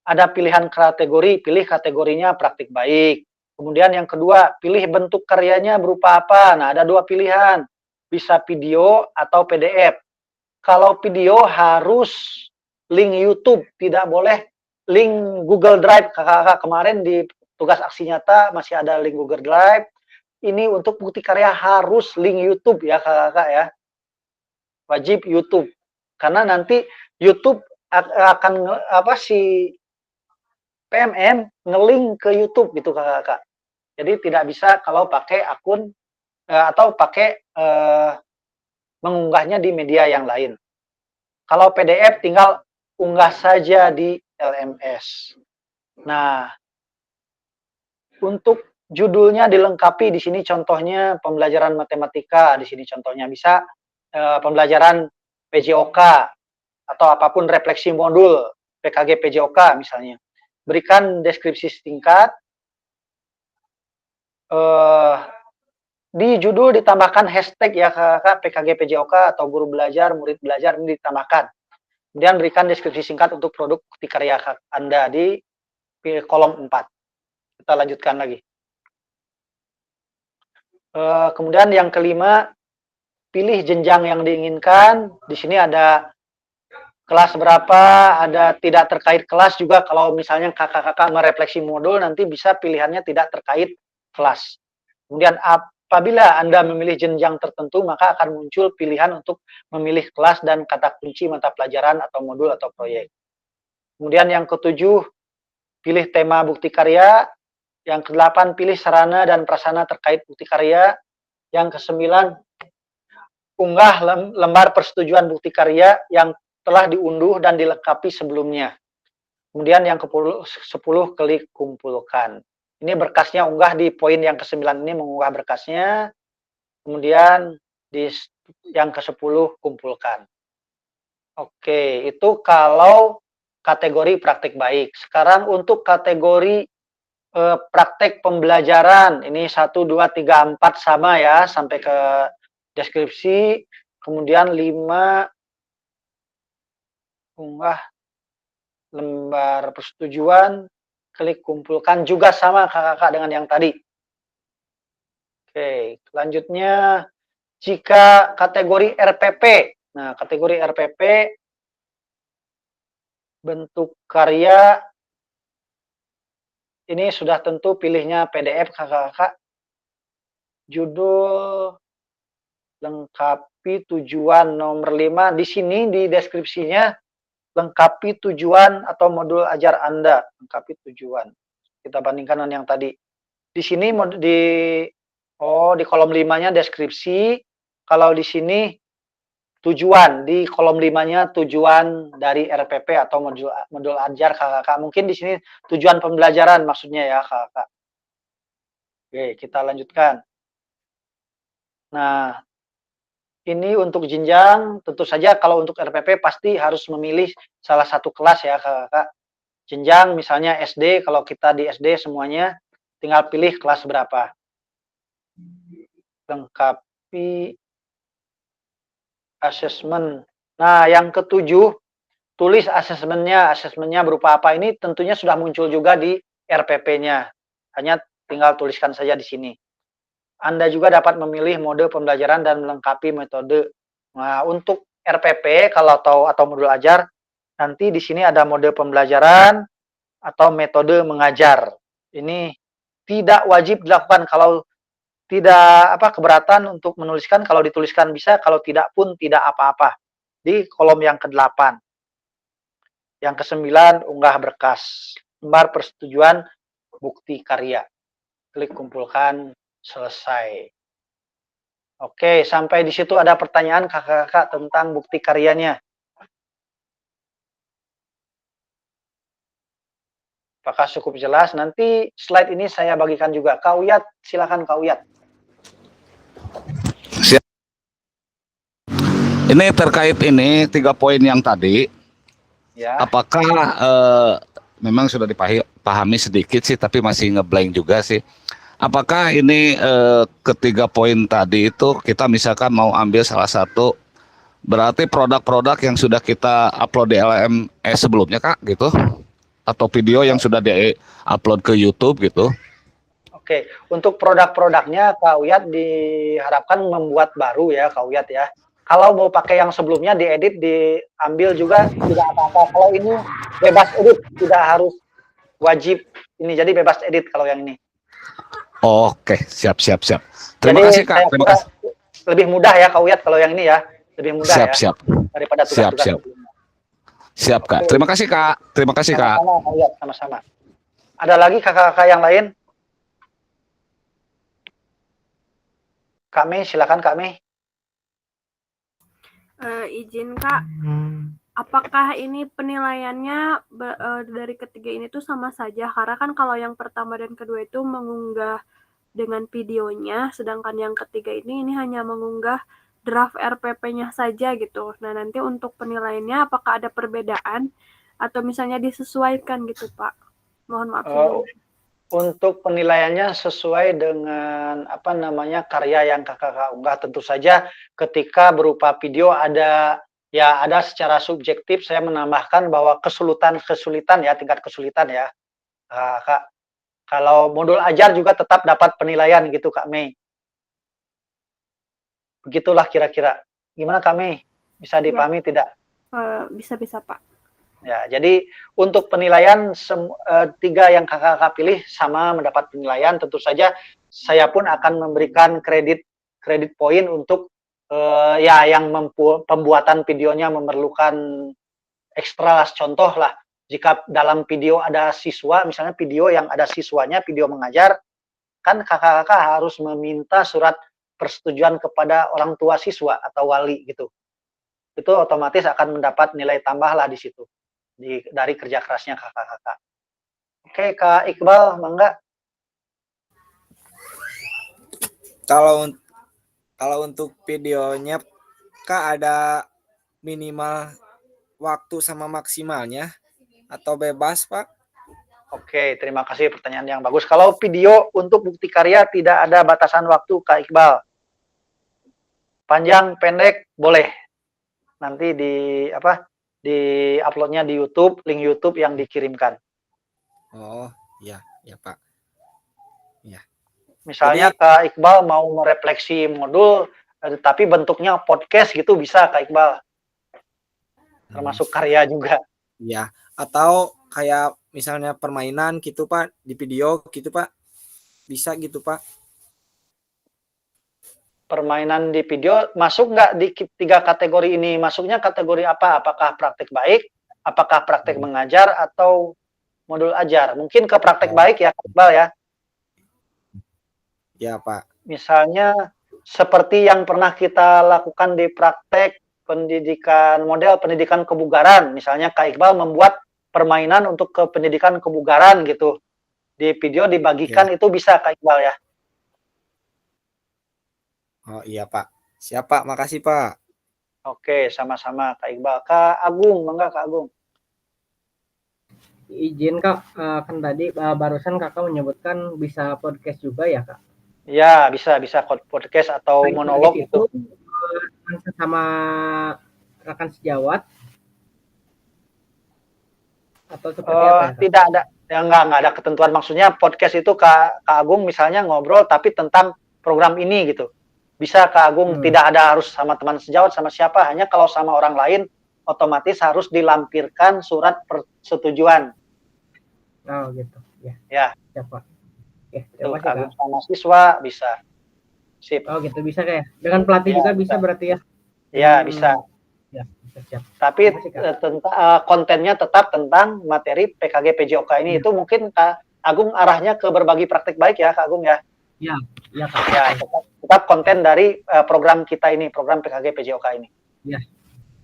ada pilihan kategori, pilih kategorinya praktik baik. Kemudian yang kedua, pilih bentuk karyanya berupa apa. Nah, ada 2 pilihan. Bisa video atau PDF. Kalau video harus link YouTube, tidak boleh link Google Drive. Kakak-kakak kemarin di tugas aksi nyata masih ada link Google Drive. Ini untuk bukti karya harus link YouTube ya kakak-kakak ya. Wajib YouTube. Karena nanti YouTube akan si PMM nge-link ke YouTube gitu kakak-kakak. Jadi tidak bisa kalau pakai akun atau pakai mengunggahnya di media yang lain. Kalau PDF tinggal unggah saja di LMS. Nah, untuk judulnya dilengkapi di sini contohnya pembelajaran matematika, di sini contohnya bisa pembelajaran PJOK atau apapun refleksi modul PKG PJOK misalnya. Berikan deskripsi singkat. Di judul ditambahkan hashtag ya kakak PKG PJOK atau guru belajar, murid belajar, ini ditambahkan. Kemudian berikan deskripsi singkat untuk produk bukti karya Anda di kolom 4. Kita lanjutkan lagi. Kemudian yang kelima, pilih jenjang yang diinginkan. Di sini ada kelas berapa, ada tidak terkait kelas juga. Kalau misalnya kakak-kakak merefleksi modul, nanti bisa pilihannya tidak terkait kelas. Kemudian apabila Anda memilih jenjang tertentu, maka akan muncul pilihan untuk memilih kelas dan kata kunci mata pelajaran atau modul atau proyek. Kemudian yang ketujuh, pilih tema bukti karya. Yang ke-8, pilih sarana dan prasarana terkait bukti karya. Yang ke-9, unggah lembar persetujuan bukti karya yang telah diunduh dan dilengkapi sebelumnya. Kemudian yang ke-10, klik kumpulkan. Ini berkasnya unggah di poin yang ke-9 ini, mengunggah berkasnya. Kemudian di yang ke-10 kumpulkan. Oke, itu kalau kategori praktik baik. Sekarang untuk kategori praktek pembelajaran, ini 1, 2, 3, 4 sama ya, sampai ke deskripsi. Kemudian 5, unggah lembar persetujuan, klik kumpulkan, juga sama kakak-kakak dengan yang tadi. Oke, selanjutnya jika kategori RPP. Nah, kategori RPP bentuk karya ini sudah tentu pilihnya PDF kakak-kakak. Judul, lengkapi tujuan nomor 5. Di sini di deskripsinya lengkapi tujuan atau modul ajar Anda. Lengkapi tujuan. Kita bandingkan dengan yang tadi. Di sini di kolom 5-nya deskripsi. Kalau di sini tujuan, di kolom 5-nya tujuan dari RPP atau modul ajar kakak-kakak. Mungkin di sini tujuan pembelajaran maksudnya ya kakak-kakak. Oke, kita lanjutkan. Nah, ini untuk jenjang, tentu saja kalau untuk RPP pasti harus memilih salah satu kelas ya kakak-kakak. Jenjang misalnya SD, kalau kita di SD semuanya tinggal pilih kelas berapa. Lengkapi asesmen. Nah, yang ke-7, tulis asesmennya. Asesmennya berupa apa, ini tentunya sudah muncul juga di RPP-nya. Hanya tinggal tuliskan saja di sini. Anda juga dapat memilih mode pembelajaran dan melengkapi metode. Nah, untuk RPP atau modul ajar, nanti di sini ada mode pembelajaran atau metode mengajar. Ini tidak wajib dilakukan. Kalau tidak keberatan untuk menuliskan, kalau dituliskan bisa, kalau tidak pun tidak apa-apa. Di kolom yang ke-8. Yang ke-9, unggah berkas. Lembar persetujuan bukti karya. Klik kumpulkan, selesai. Oke, sampai di situ ada pertanyaan kakak-kakak tentang bukti karyanya. Apakah cukup jelas? Nanti slide ini saya bagikan juga. Kak Uyat, silakan Kak Uyat. Siap. Ini terkait ini 3 poin yang tadi. Ya. Apakah memang sudah dipahami sedikit sih, tapi masih ngeblank juga sih. Apakah ini ketiga poin tadi itu kita misalkan mau ambil salah satu, berarti produk-produk yang sudah kita upload di LMS sebelumnya Kak gitu? Atau video yang sudah di-upload ke YouTube gitu? Oke, untuk produk-produknya Kak Uyat diharapkan membuat baru ya Kak Uyat ya. Kalau mau pakai yang sebelumnya diedit, diambil juga tidak apa-apa. Kalau ini bebas edit, tidak harus wajib ini, jadi bebas edit kalau yang ini. Oke, siap. Terima kasih Kak. Terima kasih. Lebih mudah ya Kak Uyat kalau yang ini ya, lebih mudah siap. daripada tugas-tugas sebelumnya. Siap Kak. Terima kasih Kak. Terima kasih Kak. Sama-sama Kak Uyat, sama-sama. Ada lagi kakak-kakak yang lain? Kak Mei, silakan Kak Mei. Izin Kak, apakah ini penilaiannya dari ketiga ini tuh sama saja? Karena kan kalau yang pertama dan kedua itu mengunggah dengan videonya, sedangkan yang ketiga ini hanya mengunggah draft RPP-nya saja gitu. Nah, nanti untuk penilaiannya apakah ada perbedaan atau misalnya disesuaikan gitu Pak? Mohon maaf. Untuk penilaiannya sesuai dengan karya yang kakak unggah. Tentu saja ketika berupa video ada secara subjektif, saya menambahkan bahwa kesulitan ya, tingkat kesulitan ya Kak. Kalau modul ajar juga tetap dapat penilaian gitu Kak Mei. Begitulah kira-kira. Gimana Kak Mei? Bisa dipahami tidak? Bisa Pak. Ya, jadi untuk penilaian 3 yang kakak pilih sama mendapat penilaian. Tentu saja saya pun akan memberikan kredit poin untuk yang pembuatan videonya memerlukan ekstra contoh lah. Jika dalam video ada siswa, misalnya video yang ada siswanya, video mengajar, kan kakak-kakak harus meminta surat persetujuan kepada orang tua siswa atau wali gitu. Itu otomatis akan mendapat nilai tambah lah di situ. Dari kerja kerasnya kakak-kakak. Oke, Kak Iqbal, mangga. Kalau untuk videonya, Kak, ada minimal waktu sama maksimalnya? atau bebas, Pak? Oke, terima kasih pertanyaan yang bagus. Kalau video untuk bukti karya tidak ada batasan waktu, Kak Iqbal. Panjang, pendek, boleh. Nanti di uploadnya di YouTube, link YouTube yang dikirimkan. Oh, iya, ya Pak. Ya. Misalnya Kak Iqbal mau merefleksi modul, tapi bentuknya podcast gitu bisa Kak Iqbal. Termasuk karya juga. Ya, atau kayak misalnya permainan gitu Pak, di video gitu Pak. Bisa gitu Pak. Permainan di video masuk nggak di 3 kategori ini? Masuknya kategori apa? Apakah praktek baik, apakah praktek mengajar, atau modul ajar? Mungkin ke praktek baik ya Kak Iqbal ya. Ya Pak. Misalnya seperti yang pernah kita lakukan di praktek model pendidikan kebugaran. Misalnya Kak Iqbal membuat permainan untuk ke pendidikan kebugaran gitu. Di video dibagikan itu bisa Kak Iqbal ya. Oh iya Pak. Siap Pak, makasih Pak. Oke, sama-sama Kak Iqbal. Kak Agung, mangga Kak Agung. Izin Kak, kan tadi barusan Kakak menyebutkan bisa podcast juga ya Kak? Ya, bisa podcast atau monolog itu. Sama rekan sejawat atau seperti apa ya, Kak? Tidak ada, ya nggak ada ketentuan. Maksudnya podcast itu Kak Agung misalnya ngobrol tapi tentang program ini gitu. Bisa Kak Agung tidak ada harus sama teman sejawat sama siapa, hanya kalau sama orang lain otomatis harus dilampirkan surat persetujuan. Oh gitu, ya. Ya. Siap Pak. Itu Kak Agung sama siswa bisa. Sip. Oh gitu bisa kayak. Dengan pelatih juga bisa berarti ya? Ya bisa. Ya, siap. Tapi kontennya tetap tentang materi PKG PJOK ini. Itu mungkin Kak Agung arahnya ke berbagi praktek baik ya Kak Agung ya? Ya, ya Kak. Ya, tetap konten dari program kita ini, program PKG PJOK ini. Ya,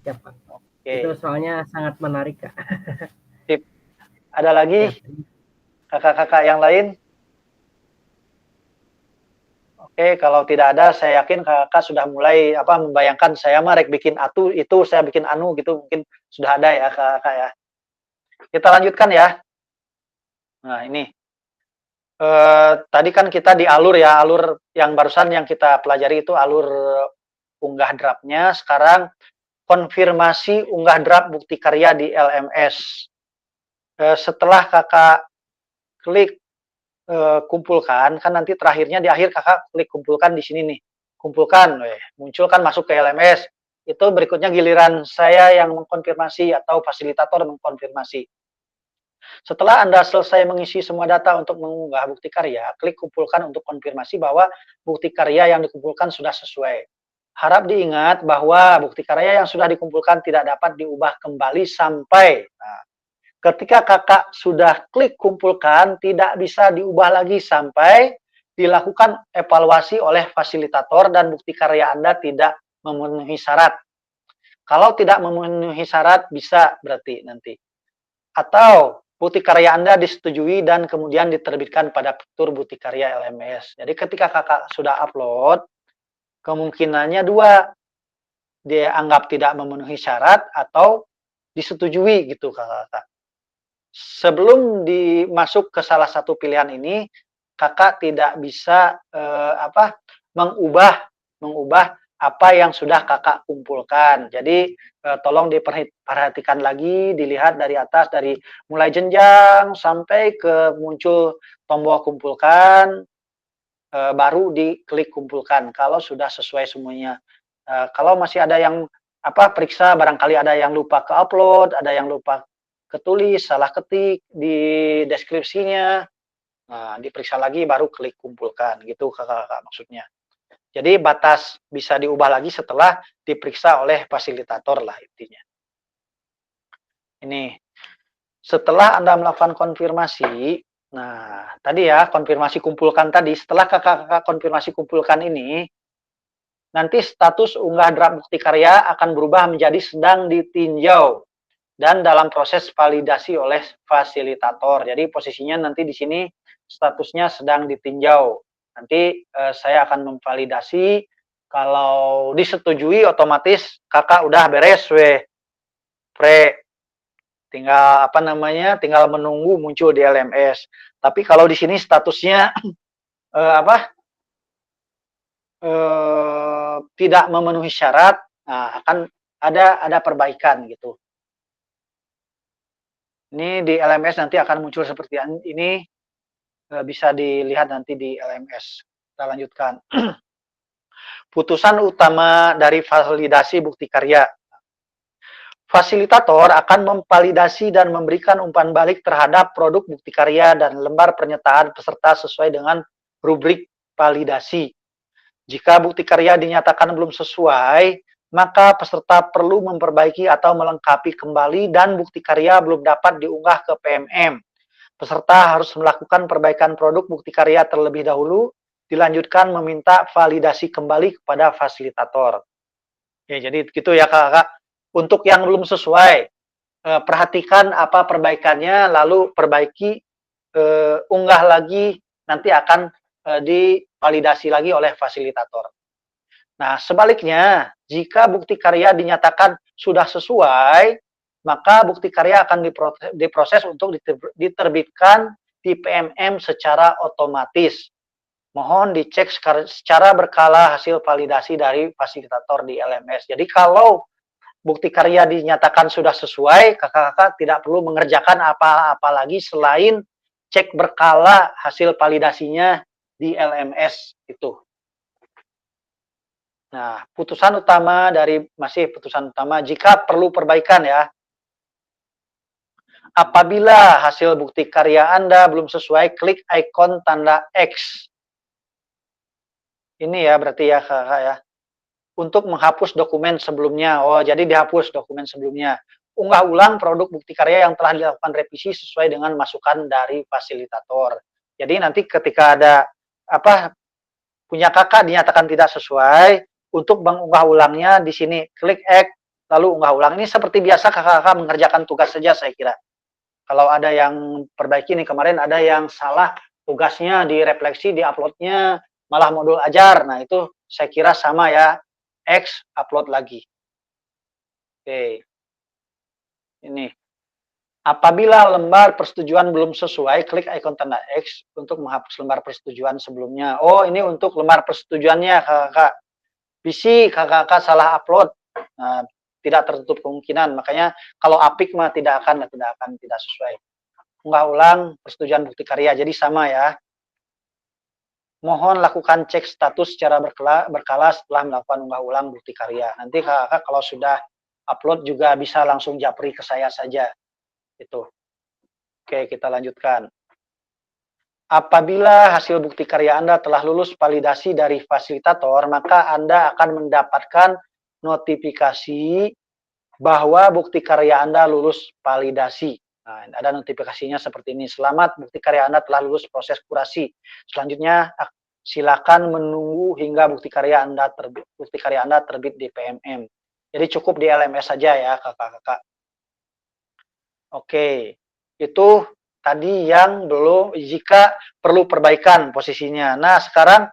siap Pak. Oke. Itu soalnya sangat menarik Kak. Sip. Ada lagi kakak-kakak yang lain? Oke, kalau tidak ada, saya yakin kakak sudah mulai membayangkan saya mah rek bikin itu saya bikin anu gitu, mungkin sudah ada ya kakak ya. Kita lanjutkan ya. Nah ini, tadi kan kita di alur yang barusan yang kita pelajari itu alur unggah draftnya. Sekarang konfirmasi unggah draft bukti karya di LMS. Setelah kakak klik kumpulkan, kan nanti terakhirnya di akhir kakak klik kumpulkan di sini nih, kumpulkan, muncul kan masuk ke LMS. Itu berikutnya giliran saya yang mengkonfirmasi atau fasilitator mengkonfirmasi. Setelah Anda selesai mengisi semua data untuk mengunggah bukti karya, klik kumpulkan untuk konfirmasi bahwa bukti karya yang dikumpulkan sudah sesuai. Harap diingat bahwa bukti karya yang sudah dikumpulkan tidak dapat diubah kembali sampai ketika kakak sudah klik kumpulkan, tidak bisa diubah lagi sampai dilakukan evaluasi oleh fasilitator dan bukti karya Anda tidak memenuhi syarat. Kalau tidak memenuhi syarat, bisa berarti nanti. Atau bukti karya Anda disetujui dan kemudian diterbitkan pada Petur Bukti Karya LMS. Jadi ketika kakak sudah upload, kemungkinannya dua, dia anggap tidak memenuhi syarat atau disetujui gitu kakak. Sebelum dimasuk ke salah satu pilihan ini, kakak tidak bisa mengubah apa yang sudah kakak kumpulkan. Jadi tolong diperhatikan lagi, dilihat dari atas, dari mulai jenjang sampai ke muncul tombol kumpulkan, baru diklik kumpulkan kalau sudah sesuai semuanya. Kalau masih ada yang periksa, barangkali ada yang lupa ke upload, ada yang lupa ketulis, salah ketik di deskripsinya, nah diperiksa lagi baru klik kumpulkan gitu kakak maksudnya. Jadi batas bisa diubah lagi setelah diperiksa oleh fasilitator lah intinya. Ini setelah Anda melakukan konfirmasi, nah tadi ya konfirmasi kumpulkan tadi, setelah kakak konfirmasi kumpulkan ini, nanti status unggah draft bukti karya akan berubah menjadi sedang ditinjau dan dalam proses validasi oleh fasilitator. Jadi posisinya nanti di sini statusnya sedang ditinjau. Nanti saya akan memvalidasi. Kalau disetujui otomatis kakak udah beres Tinggal apa namanya? Tinggal menunggu muncul di LMS. Tapi kalau di sini statusnya tidak memenuhi syarat, nah akan ada perbaikan gitu. Ini di LMS nanti akan muncul seperti ini, bisa dilihat nanti di LMS. Kita lanjutkan. Putusan utama dari validasi bukti karya. Fasilitator akan memvalidasi dan memberikan umpan balik terhadap produk bukti karya dan lembar pernyataan peserta sesuai dengan rubrik validasi. Jika bukti karya dinyatakan belum sesuai, maka peserta perlu memperbaiki atau melengkapi kembali dan bukti karya belum dapat diunggah ke PMM. Peserta harus melakukan perbaikan produk bukti karya terlebih dahulu, dilanjutkan meminta validasi kembali kepada fasilitator. Ya, jadi gitu ya kakak. Untuk yang belum sesuai, perhatikan apa perbaikannya, lalu perbaiki, unggah lagi, nanti akan divalidasi lagi oleh fasilitator. Nah, sebaliknya, jika bukti karya dinyatakan sudah sesuai, maka bukti karya akan diproses untuk diterbitkan di PMM secara otomatis. Mohon dicek secara berkala hasil validasi dari fasilitator di LMS. Jadi kalau bukti karya dinyatakan sudah sesuai, kakak-kakak tidak perlu mengerjakan apa-apa lagi selain cek berkala hasil validasinya di LMS itu. Nah, putusan utama masih putusan utama, jika perlu perbaikan ya. Apabila hasil bukti karya Anda belum sesuai, klik ikon tanda X. Ini ya berarti ya kakak ya. Untuk menghapus dokumen sebelumnya. Oh, jadi dihapus dokumen sebelumnya. Unggah ulang produk bukti karya yang telah dilakukan revisi sesuai dengan masukan dari fasilitator. Jadi nanti ketika ada punya kakak dinyatakan tidak sesuai, untuk mengunggah ulangnya di sini klik X lalu unggah ulang. Ini seperti biasa kakak-kakak mengerjakan tugas saja saya kira. Kalau ada yang perbaiki nih, kemarin ada yang salah tugasnya direfleksi, di-uploadnya malah modul ajar. Nah, itu saya kira sama ya. X upload lagi. Oke. Ini. Apabila lembar persetujuan belum sesuai, klik ikon tanda X untuk menghapus lembar persetujuan sebelumnya. Oh, ini untuk lembar persetujuannya kakak. Bisi kakak salah upload. Nah, tidak tertutup kemungkinan. Makanya kalau apik mah tidak akan sesuai. Unggah ulang persetujuan bukti karya. Jadi sama ya. Mohon lakukan cek status secara berkala setelah melakukan unggah ulang bukti karya. Nanti kakak kalau sudah upload juga bisa langsung japri ke saya saja. Itu. Oke, kita lanjutkan. Apabila hasil bukti karya Anda telah lulus validasi dari fasilitator, maka Anda akan mendapatkan notifikasi bahwa bukti karya Anda lulus validasi. Nah, ada notifikasinya seperti ini. Selamat, bukti karya Anda telah lulus proses kurasi. Selanjutnya, silakan menunggu hingga bukti karya Anda terbit di PMM. Jadi cukup di LMS saja ya, kakak-kakak. Oke, itu tadi yang belum, jika perlu perbaikan posisinya. Nah, sekarang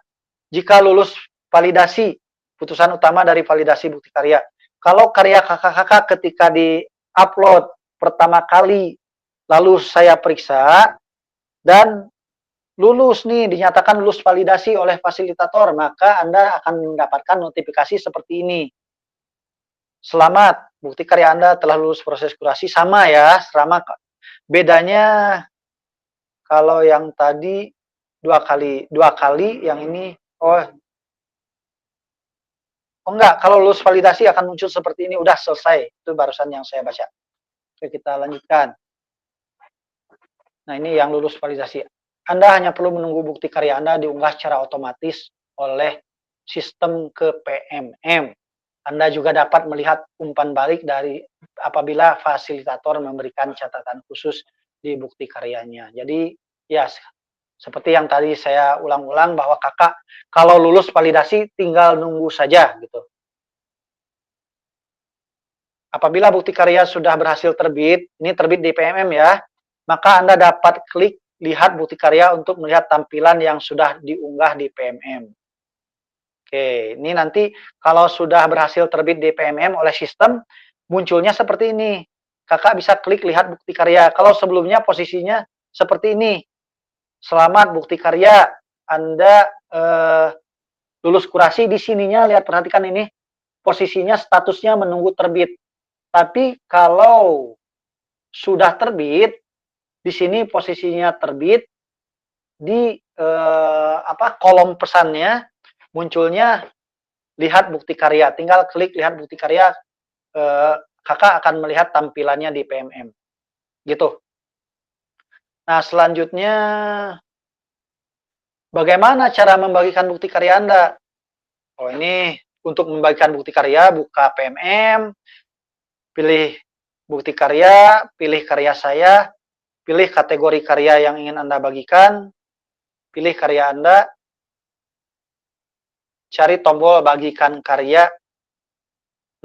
jika lulus validasi, putusan utama dari validasi bukti karya. Kalau karya kakak-kakak ketika di-upload pertama kali, lalu saya periksa, dan lulus nih, dinyatakan lulus validasi oleh fasilitator, maka Anda akan mendapatkan notifikasi seperti ini. Selamat, bukti karya Anda telah lulus proses kurasi. Sama ya, sama. Bedanya kalau yang tadi dua kali, yang ini enggak, kalau lulus validasi akan muncul seperti ini, udah selesai. Itu barusan yang saya baca. Oke, kita lanjutkan. Nah, ini yang lulus validasi. Anda hanya perlu menunggu bukti karya Anda diunggah secara otomatis oleh sistem ke PMM. Anda juga dapat melihat umpan balik dari apabila fasilitator memberikan catatan khusus di bukti karyanya. Jadi, ya seperti yang tadi saya ulang-ulang bahwa kakak kalau lulus validasi tinggal nunggu saja gitu. Apabila bukti karya sudah berhasil terbit, ini terbit di PMM ya, maka Anda dapat klik lihat bukti karya untuk melihat tampilan yang sudah diunggah di PMM. Oke, ini nanti kalau sudah berhasil terbit di PMM oleh sistem, munculnya seperti ini. kakak bisa klik lihat bukti karya. Kalau sebelumnya posisinya seperti ini, selamat bukti karya, Anda lulus kurasi. Di sininya lihat, perhatikan ini, posisinya statusnya menunggu terbit. Tapi kalau sudah terbit, di sini posisinya terbit, di kolom pesannya munculnya lihat bukti karya. Tinggal klik lihat bukti karya, kakak akan melihat tampilannya di PMM. Gitu. Nah, selanjutnya bagaimana cara membagikan bukti karya Anda? Oh, ini untuk membagikan bukti karya, buka PMM, pilih bukti karya, pilih karya saya, pilih kategori karya yang ingin Anda bagikan, pilih karya Anda, cari tombol bagikan karya.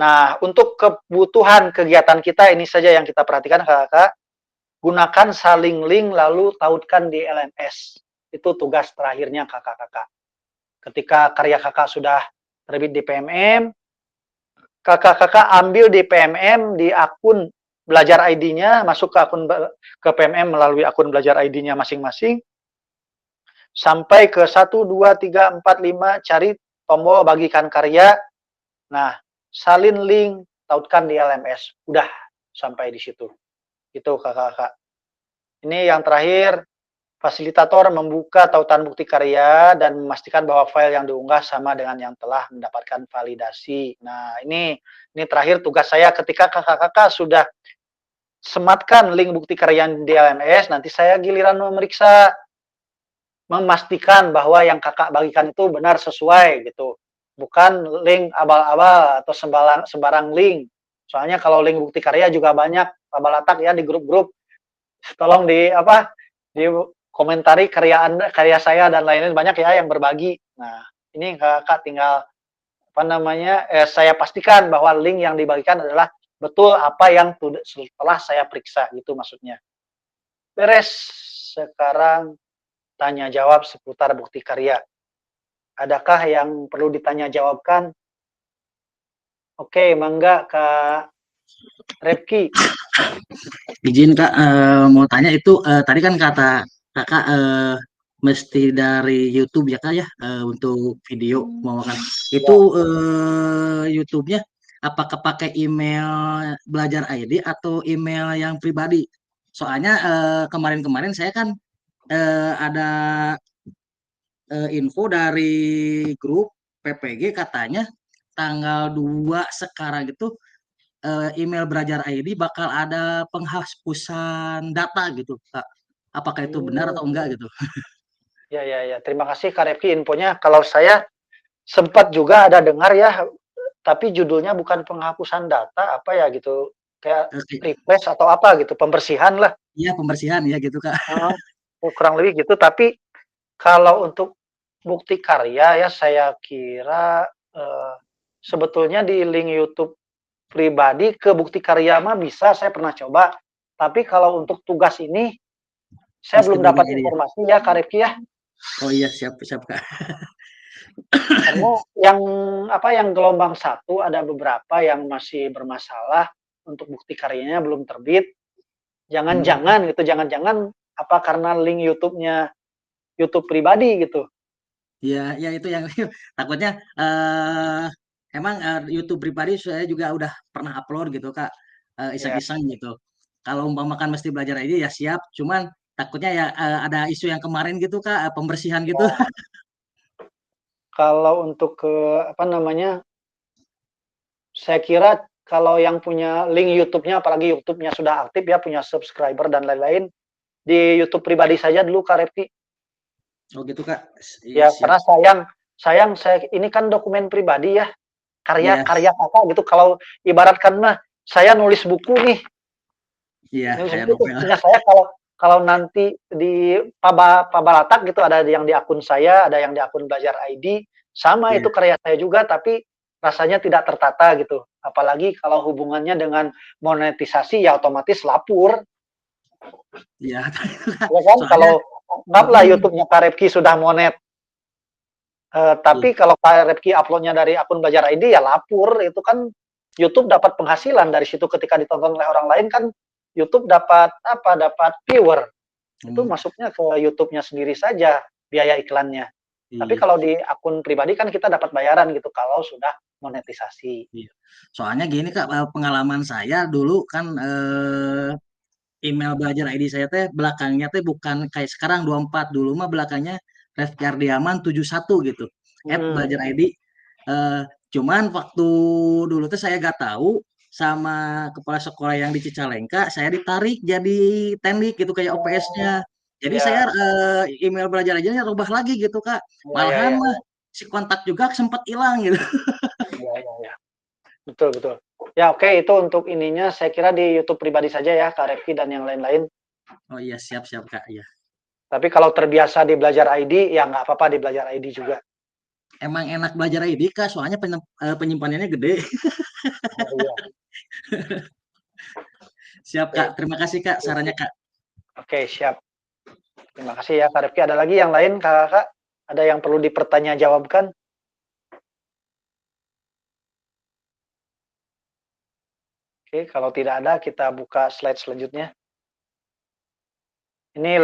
Nah, untuk kebutuhan kegiatan kita, ini saja yang kita perhatikan kakak. Gunakan saling link lalu tautkan di LMS. Itu tugas terakhirnya kakak-kakak. Ketika karya kakak sudah terbit di PMM, kakak-kakak ambil di PMM di akun belajar ID-nya, masuk ke PMM melalui akun belajar ID-nya masing-masing, sampai ke 1, 2, 3, 4, 5, cari tombol bagikan karya. Nah, salin link, tautkan di LMS. Udah sampai di situ. Itu kakak-kakak. Ini yang terakhir, fasilitator membuka tautan bukti karya dan memastikan bahwa file yang diunggah sama dengan yang telah mendapatkan validasi. Nah, ini terakhir tugas saya. Ketika kakak-kakak sudah sematkan link bukti karya di LMS, nanti saya giliran memeriksa, memastikan bahwa yang kakak bagikan itu benar sesuai gitu. Bukan link abal-abal atau sembarang link. Soalnya kalau link bukti karya juga banyak abal-atak ya di grup-grup. Tolong di komentari karya Anda, karya saya dan lain-lain, banyak ya yang berbagi. Nah, ini kakak tinggal saya pastikan bahwa link yang dibagikan adalah betul apa yang setelah saya periksa, gitu maksudnya. Beres. Sekarang tanya jawab seputar bukti karya. Adakah yang perlu ditanya jawabkan? Oke, mangga Kak Repki. Izin Kak, mau tanya itu tadi kan kata kakak mesti dari YouTube ya Kak ya, untuk video mau kan. Itu YouTube-nya apakah pakai email belajar ID atau email yang pribadi? Soalnya kemarin-kemarin saya kan ada info dari grup PPG katanya tanggal 2 sekarang itu email belajar ID bakal ada penghapusan data gitu, Kak. Apakah itu benar atau enggak gitu? Ya. Terima kasih Kak Repki infonya. Kalau saya sempat juga ada dengar ya, tapi judulnya bukan penghapusan data, apa ya gitu, kayak refresh atau apa gitu, pembersihan lah. Iya, pembersihan ya gitu, Kak. Kurang lebih gitu. Tapi kalau untuk bukti karya ya, saya kira sebetulnya di link YouTube pribadi ke bukti karya mah bisa, saya pernah coba. Tapi kalau untuk tugas ini, saya belum dapat informasi ya Kak Repki ya. Oh iya, siap Kak. Karena yang gelombang 1 ada beberapa yang masih bermasalah untuk bukti karyanya belum terbit. Jangan-jangan gitu, jangan-jangan apa karena link YouTube-nya YouTube pribadi gitu. Ya itu yang takutnya emang YouTube pribadi saya juga udah pernah upload gitu Kak, iseng-iseng gitu. Kalau umpamakan mesti belajar ID ya siap, cuman takutnya ya ada isu yang kemarin gitu Kak, pembersihan gitu. Kalau untuk saya kira kalau yang punya link YouTube-nya, apalagi YouTube-nya sudah aktif ya, punya subscriber dan lain-lain, di YouTube pribadi saja dulu Kak Repki. Oh gitu Kak. Ya, karena sayang saya ini kan dokumen pribadi ya, karya kakak gitu. Kalau ibaratkan mah saya nulis buku nih. Iya, kayak novel. Saya kalau nanti di Pabalatak gitu, ada yang di akun saya, ada yang di akun belajar ID, sama itu karya saya juga, tapi rasanya tidak tertata gitu. Apalagi kalau hubungannya dengan monetisasi ya otomatis lapur. Iya. Ya kan, kalau anggaplah YouTube-nya Kak Repki sudah monet. Tapi kalau Kak Repki uploadnya dari akun belajar ID ya lapur, itu kan YouTube dapat penghasilan dari situ ketika ditonton oleh orang lain kan YouTube dapat apa? Dapat viewer. Itu masuknya ke YouTube-nya sendiri saja biaya iklannya. Tapi Iya. kalau di akun pribadi kan kita dapat bayaran gitu kalau sudah monetisasi. Iya. Soalnya gini Kak, pengalaman saya dulu kan email Belajar ID saya teh belakangnya teh bukan kayak sekarang 24, dulu mah belakangnya Ref Ardiaman 71 gitu. @Belajar ID. Cuman waktu dulu teh saya gak tahu sama kepala sekolah yang di Cicalengka, saya ditarik jadi tendik gitu kayak OPS-nya. Jadi saya email Belajar ID-nya rubah lagi gitu Kak. Malahan mah si kontak juga sempat hilang gitu. Iya. Betul. Ya oke, itu untuk ininya saya kira di YouTube pribadi saja ya Kak Refki dan yang lain-lain. Oh iya, siap Kak, iya. Tapi kalau terbiasa di Belajar ID ya nggak apa-apa di Belajar ID juga. Emang enak Belajar ID Kak, soalnya penyimpanannya gede. Oh, iya. Siap Kak, terima kasih Kak sarannya Kak. Oke, siap. Terima kasih ya Kak Refki. Ada lagi yang lain Kakak? Ada yang perlu dipertanyajawabkan? Oke, kalau tidak ada kita buka slide selanjutnya. Ini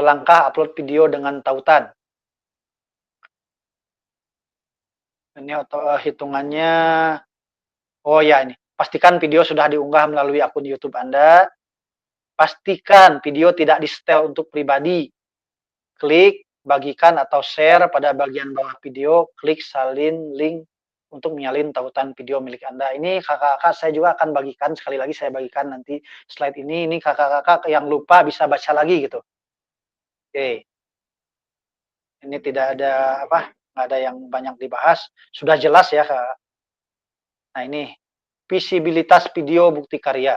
langkah upload video dengan tautan. Ini hitungannya. Oh ya, ini. Pastikan video sudah diunggah melalui akun YouTube Anda. Pastikan video tidak di-setel untuk pribadi. Klik bagikan atau share pada bagian bawah video. Klik salin link untuk menyalin tautan video milik Anda. Ini kakak-kakak saya juga akan bagikan. Sekali lagi saya bagikan nanti slide ini. Ini kakak-kakak yang lupa bisa baca lagi gitu. Oke. Ini tidak ada nggak ada yang banyak dibahas. Sudah jelas ya Kak. Nah ini, visibilitas video bukti karya.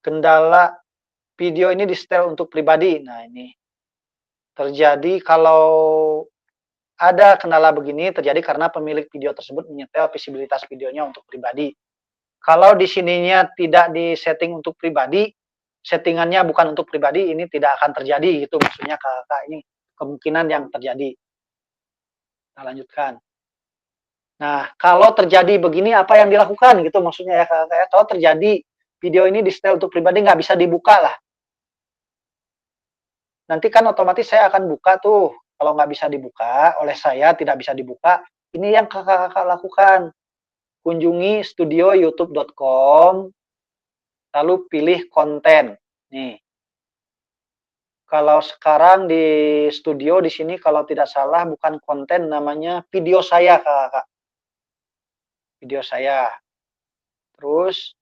Kendala video ini di-setel untuk pribadi. Nah ini, terjadi kalau ada kendala begini, terjadi karena pemilik video tersebut menyetel visibilitas videonya untuk pribadi. Kalau di sininya tidak di-setting untuk pribadi, settingannya bukan untuk pribadi, ini tidak akan terjadi gitu maksudnya Kakak, ini kemungkinan yang terjadi. Kita lanjutkan. Nah, kalau terjadi begini apa yang dilakukan gitu maksudnya ya Kakak. Kalau terjadi video ini di-setel untuk pribadi nggak bisa dibuka lah. Nanti kan otomatis saya akan buka tuh. Kalau nggak bisa dibuka oleh saya, tidak bisa dibuka, ini yang kakak-kakak lakukan. Kunjungi studioyoutube.com, lalu pilih konten. Nih. Kalau sekarang di studio di sini kalau tidak salah bukan konten, namanya video saya kakak. Video saya. Terus,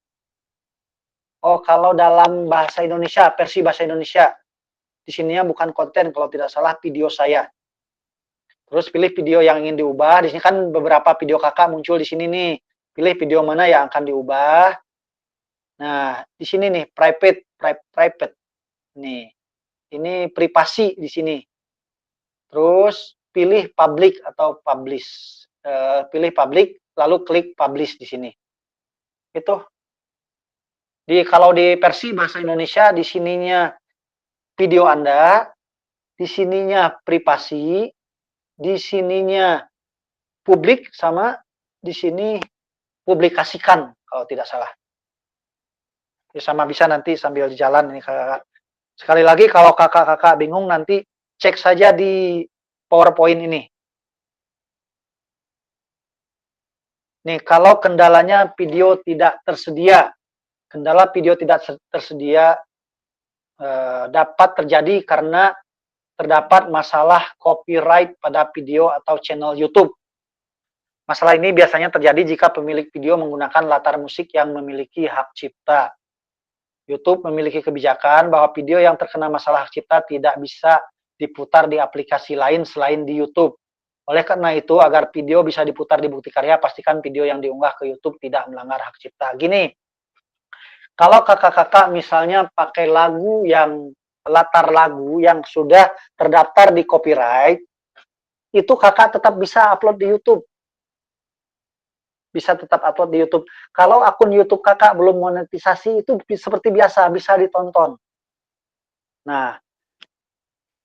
oh kalau dalam bahasa Indonesia, versi bahasa Indonesia, di sininya bukan konten, kalau tidak salah video saya. Terus pilih video yang ingin diubah. Di sini kan beberapa video kakak muncul di sini nih. Pilih video mana yang akan diubah. Nah, di sini nih private. Nih. Ini privasi di sini. Terus pilih public atau publish. Pilih public lalu klik publish di sini. Itu. Kalau di versi bahasa Indonesia di sininya video Anda, di sininya privasi, di sininya publik, sama di sini publikasikan kalau tidak salah. Ya, sama bisa nanti sambil jalan ini kakak. Sekali lagi kalau kakak-kakak bingung nanti cek saja di PowerPoint ini. Nih kalau kendalanya video tidak tersedia, kendala video tidak tersedia dapat terjadi karena terdapat masalah copyright pada video atau channel YouTube. Masalah ini biasanya terjadi jika pemilik video menggunakan latar musik yang memiliki hak cipta. YouTube memiliki kebijakan bahwa video yang terkena masalah hak cipta tidak bisa diputar di aplikasi lain selain di YouTube. Oleh karena itu, agar video bisa diputar di Bukti Karya, pastikan video yang diunggah ke YouTube tidak melanggar hak cipta. Gini, kalau kakak-kakak misalnya pakai latar lagu yang sudah terdaftar di copyright, itu kakak tetap bisa upload di YouTube. Bisa tetap upload di YouTube. Kalau akun YouTube kakak belum monetisasi, itu seperti biasa, bisa ditonton. Nah,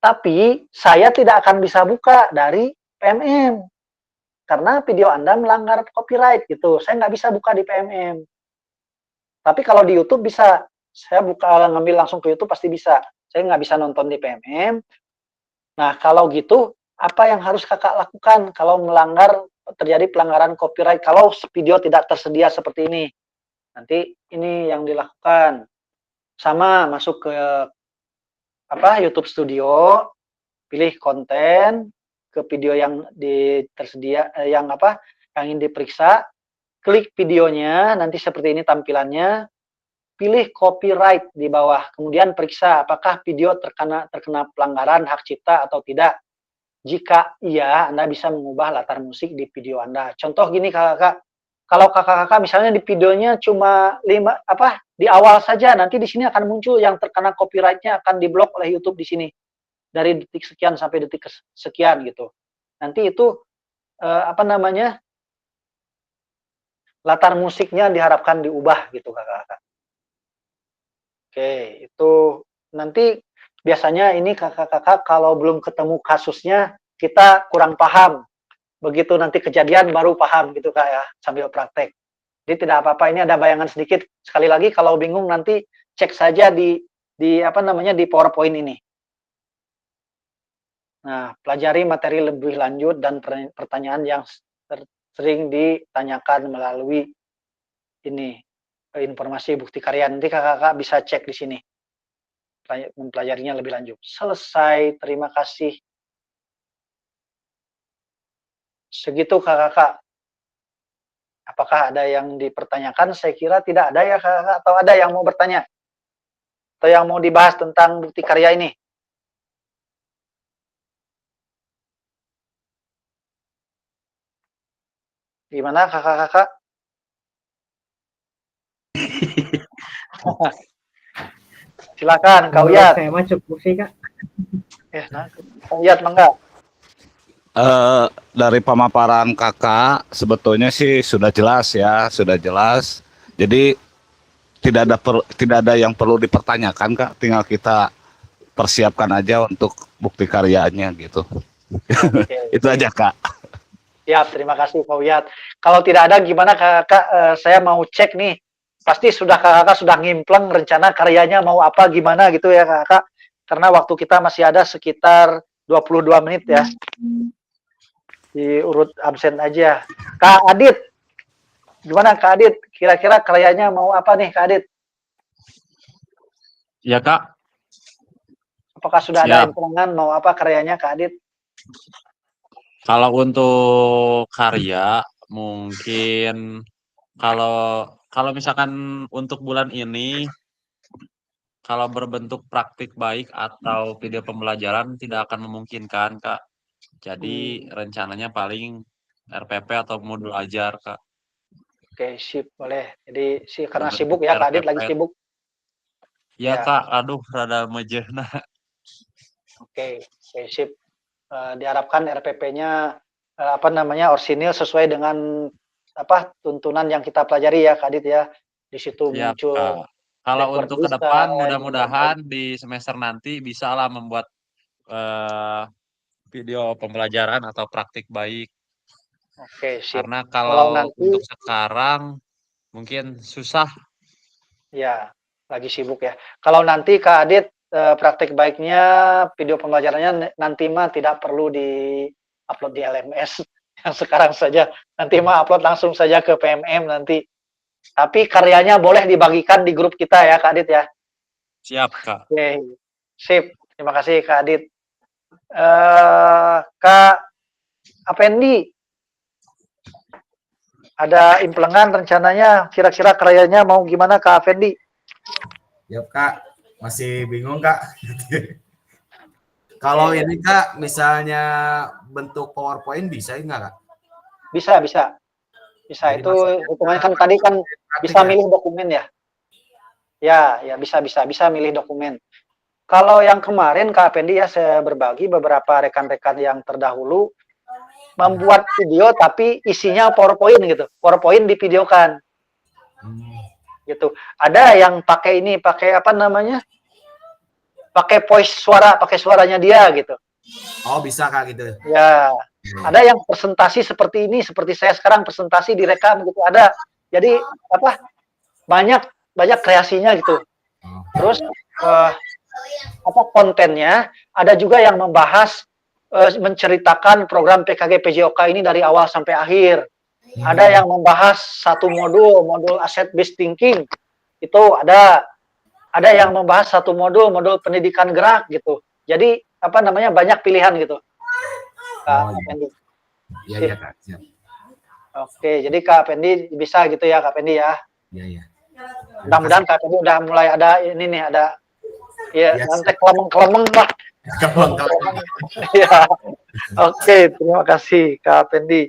tapi saya tidak akan bisa buka dari PMM. karena video Anda melanggar copyright gitu. Saya nggak bisa buka di PMM. Tapi kalau di YouTube bisa. Saya ngambil langsung ke YouTube pasti bisa. Saya nggak bisa nonton di PMM. Nah, kalau gitu, apa yang harus kakak lakukan kalau terjadi pelanggaran copyright, kalau video tidak tersedia seperti ini? Nanti ini yang dilakukan. Sama, masuk ke YouTube Studio, pilih konten, ke video yang tersedia, yang ingin diperiksa, klik videonya, nanti seperti ini tampilannya, pilih copyright di bawah, kemudian periksa apakah video terkena pelanggaran hak cipta atau tidak. Jika iya, Anda bisa mengubah latar musik di video Anda. Contoh gini kakak, kalau kakak-kakak misalnya di videonya cuma di awal saja, nanti di sini akan muncul yang terkena copyright-nya akan diblok oleh YouTube di sini. Dari detik sekian sampai detik sekian gitu. Nanti itu latar musiknya diharapkan diubah gitu kakak-kakak. Oke, itu nanti biasanya ini kakak-kakak kalau belum ketemu kasusnya, kita kurang paham. Begitu nanti kejadian baru paham gitu kak ya, sambil praktek. Jadi tidak apa-apa, ini ada bayangan sedikit. Sekali lagi kalau bingung nanti cek saja di PowerPoint ini. Nah, pelajari materi lebih lanjut dan pertanyaan yang sering ditanyakan melalui ini. Informasi bukti karya, nanti kakak-kakak bisa cek di sini, mempelajarinya lebih lanjut. Selesai, terima kasih. Segitu kakak-kakak. Apakah ada yang dipertanyakan? Saya kira tidak ada ya kakak, atau ada yang mau bertanya? Atau yang mau dibahas tentang bukti karya ini? Gimana kakak-kakak? Silakan, Kak Uyat. Saya mah cukup sih, Kak. Kak Uyat, mangga. Dari pemaparan kakak, sebetulnya sih sudah jelas ya, sudah jelas. Jadi tidak ada yang perlu dipertanyakan kak, tinggal kita persiapkan aja untuk bukti karyanya gitu. Itu aja kak. Siap, terima kasih Pak Uyat. Kalau tidak ada gimana kakak, saya mau cek nih. Pasti kakak sudah ngimpleng rencana karyanya mau apa gimana gitu ya kakak. Karena waktu kita masih ada sekitar 22 menit ya. Diurut absen aja. Kak Adit, gimana Kak Adit? Kira-kira karyanya mau apa nih Kak Adit? Ya Kak. Apakah sudah ada implengan mau apa karyanya Kak Adit? Kalau untuk karya mungkin kalau misalkan untuk bulan ini kalau berbentuk praktik baik atau video pembelajaran tidak akan memungkinkan Kak. Jadi rencananya paling RPP atau modul ajar Kak. Oke, sip, boleh. Jadi karena sibuk ya Kak Adit, lagi sibuk. Ya Kak, aduh rada mejehna. Oke, sip. Diharapkan RPP-nya orsinil sesuai dengan tuntunan yang kita pelajari ya Kak Adit ya. Di situ muncul. Kalau untuk ke depan mudah-mudahan di semester nanti bisa lah membuat video pembelajaran atau praktik baik. Oke, siap. Karena kalau untuk sekarang mungkin susah. Ya, lagi sibuk ya. Kalau nanti Kak Adit praktik baiknya video pembelajarannya nanti mah tidak perlu di-upload di LMS yang sekarang saja. Nanti mah upload langsung saja ke PMM nanti. Tapi karyanya boleh dibagikan di grup kita ya Kak Adit ya. Siap Kak. Oke, sip. Terima kasih Kak Adit. Kak Apendi, ada implengan rencananya, kira-kira karyanya mau gimana Kak Apendi? Ya Kak, masih bingung Kak. Kalau ini Kak, misalnya bentuk PowerPoint bisa nggak Kak? Bisa. Jadi itu hitungannya kan tadi kan bisa milih dokumen ya. Ya bisa milih dokumen. Kalau yang kemarin Kak Pendi ya saya berbagi beberapa rekan-rekan yang terdahulu membuat video tapi isinya PowerPoint gitu. PowerPoint divideokan. Gitu. Ada yang pakai pakai voice suara, pakai suaranya dia gitu. Oh, bisa Kak gitu. Ya, Ada yang presentasi seperti ini, seperti saya sekarang presentasi direkam gitu ada. Jadi apa? Banyak kreasinya gitu. Terus apa kontennya ada juga yang membahas menceritakan program PKG PJOK ini dari awal sampai akhir. Ada yang membahas satu modul asset based thinking itu ada yang membahas satu modul pendidikan gerak gitu. Jadi apa namanya banyak pilihan gitu. Kak Pendi. Iya Kak, siap. Oke, jadi Kak Pendi bisa gitu ya Kak Pendi ya. Iya. Mudah-mudahan Kak Pendi udah mulai ada ini nih ada ya nanti kelemeng Pak. Ya. Oke, terima kasih Kak Pendi.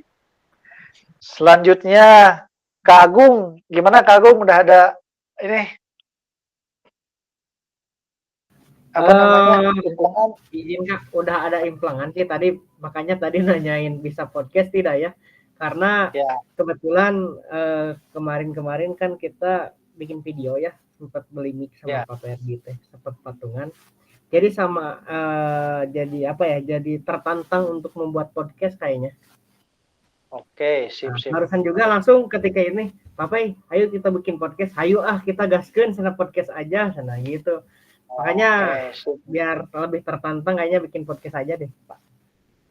Selanjutnya Kak Agung, gimana Kak Agung udah ada ini apa namanya implangan? Izin Kak, udah ada implangan sih tadi, makanya tadi nanyain bisa podcast tidak ya? Karena kebetulan kemarin-kemarin kan kita bikin video ya, sempat beli mic sama Pak Ferdi teh, sempat patungan. Jadi sama jadi apa ya? Jadi tertantang untuk membuat podcast kayaknya. Oke, sip. Barusan juga langsung ketika ini, Papai, ayo kita bikin podcast. Ayo kita gaskeun sana podcast aja, sana gitu. Makanya biar lebih tertantang kayaknya bikin podcast aja deh, Pak.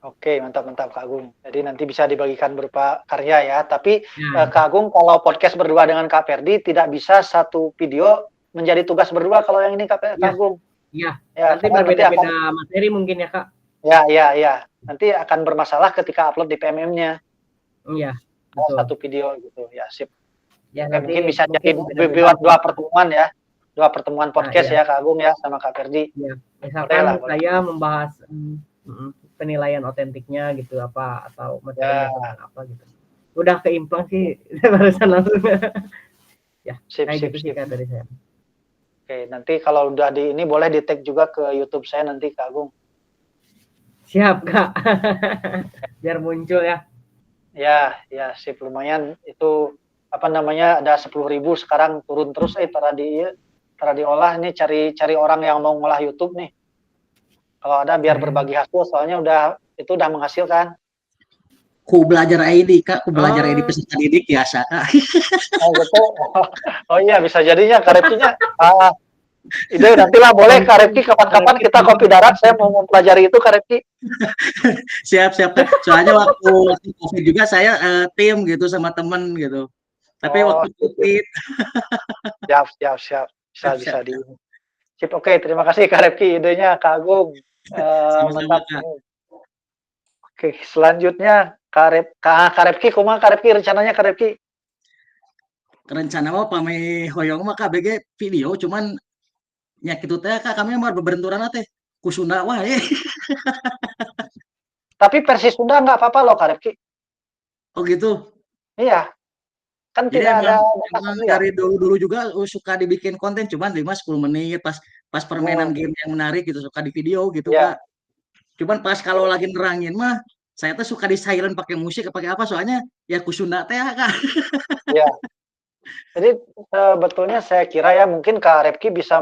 Oke, mantap Kak Agung. Jadi nanti bisa dibagikan berupa karya ya. Tapi Kak Agung kalau podcast berdua dengan Kak Ferdi tidak bisa satu video menjadi tugas berdua kalau yang ini Kak Agung. Iya. Nanti berbeda-beda materi mungkin ya Kak. Ya. Nanti akan bermasalah ketika upload di PMM-nya. Iya. Betul. Satu video gitu ya, sip. Ya, mungkin bisa jadi buat dua pertemuan ya. Dua pertemuan podcast ya Kak Agung ya sama Kak Ferdi. Iya. Misalkan saya membahas penilaian otentiknya gitu apa atau materinya tentang apa gitu. Udah keimplang sih barusan langsung. Ya, sip. Gitu Kak, dari saya. Oke, nanti kalau udah di ini boleh di-tag juga ke YouTube saya nanti Kak Agung. Siap Kak. Biar muncul ya. Ya, sip, lumayan itu apa namanya ada 10.000 sekarang turun terus para diolah ini cari orang yang mau ngolah YouTube nih. Kalau ada biar berbagi hasil soalnya itu udah menghasilkan. Ku belajar ID Kak, ku belajar ID peserta didik biasa Kak. Oh betul. Oh iya bisa jadinya Karepkinya. Ide nantilah boleh Karepki kapan-kapan kita kopi darat saya mau mempelajari itu Karepki. Siap Kak. Soalnya waktu COVID juga saya tim gitu sama temen gitu. Tapi waktu COVID. Siap. Bisa di. Sip, oke, terima kasih Karepki idenya Kak Agung. Mantap. Oke, selanjutnya Karepki kumaha Karepki rencananya Karepki? Rencana mah pame hoyong mah KBG video cuman nya kitu teh Kak kami mah bebenturan teh ku Sunda wae. Tapi versi Sunda nggak apa-apa loh Karepki. Oh gitu. Iya. Kan jadi tidak ada dari dulu juga suka dibikin konten cuman 5-10 menit pas permainan game yang menarik gitu suka di video gitu Kak. Cuman pas kalau lagi nerangin mah saya tuh suka di silent pakai musik pakai apa soalnya ya ku Sunda teh Kak. Iya. Jadi sebetulnya saya kira ya mungkin Kak Repki bisa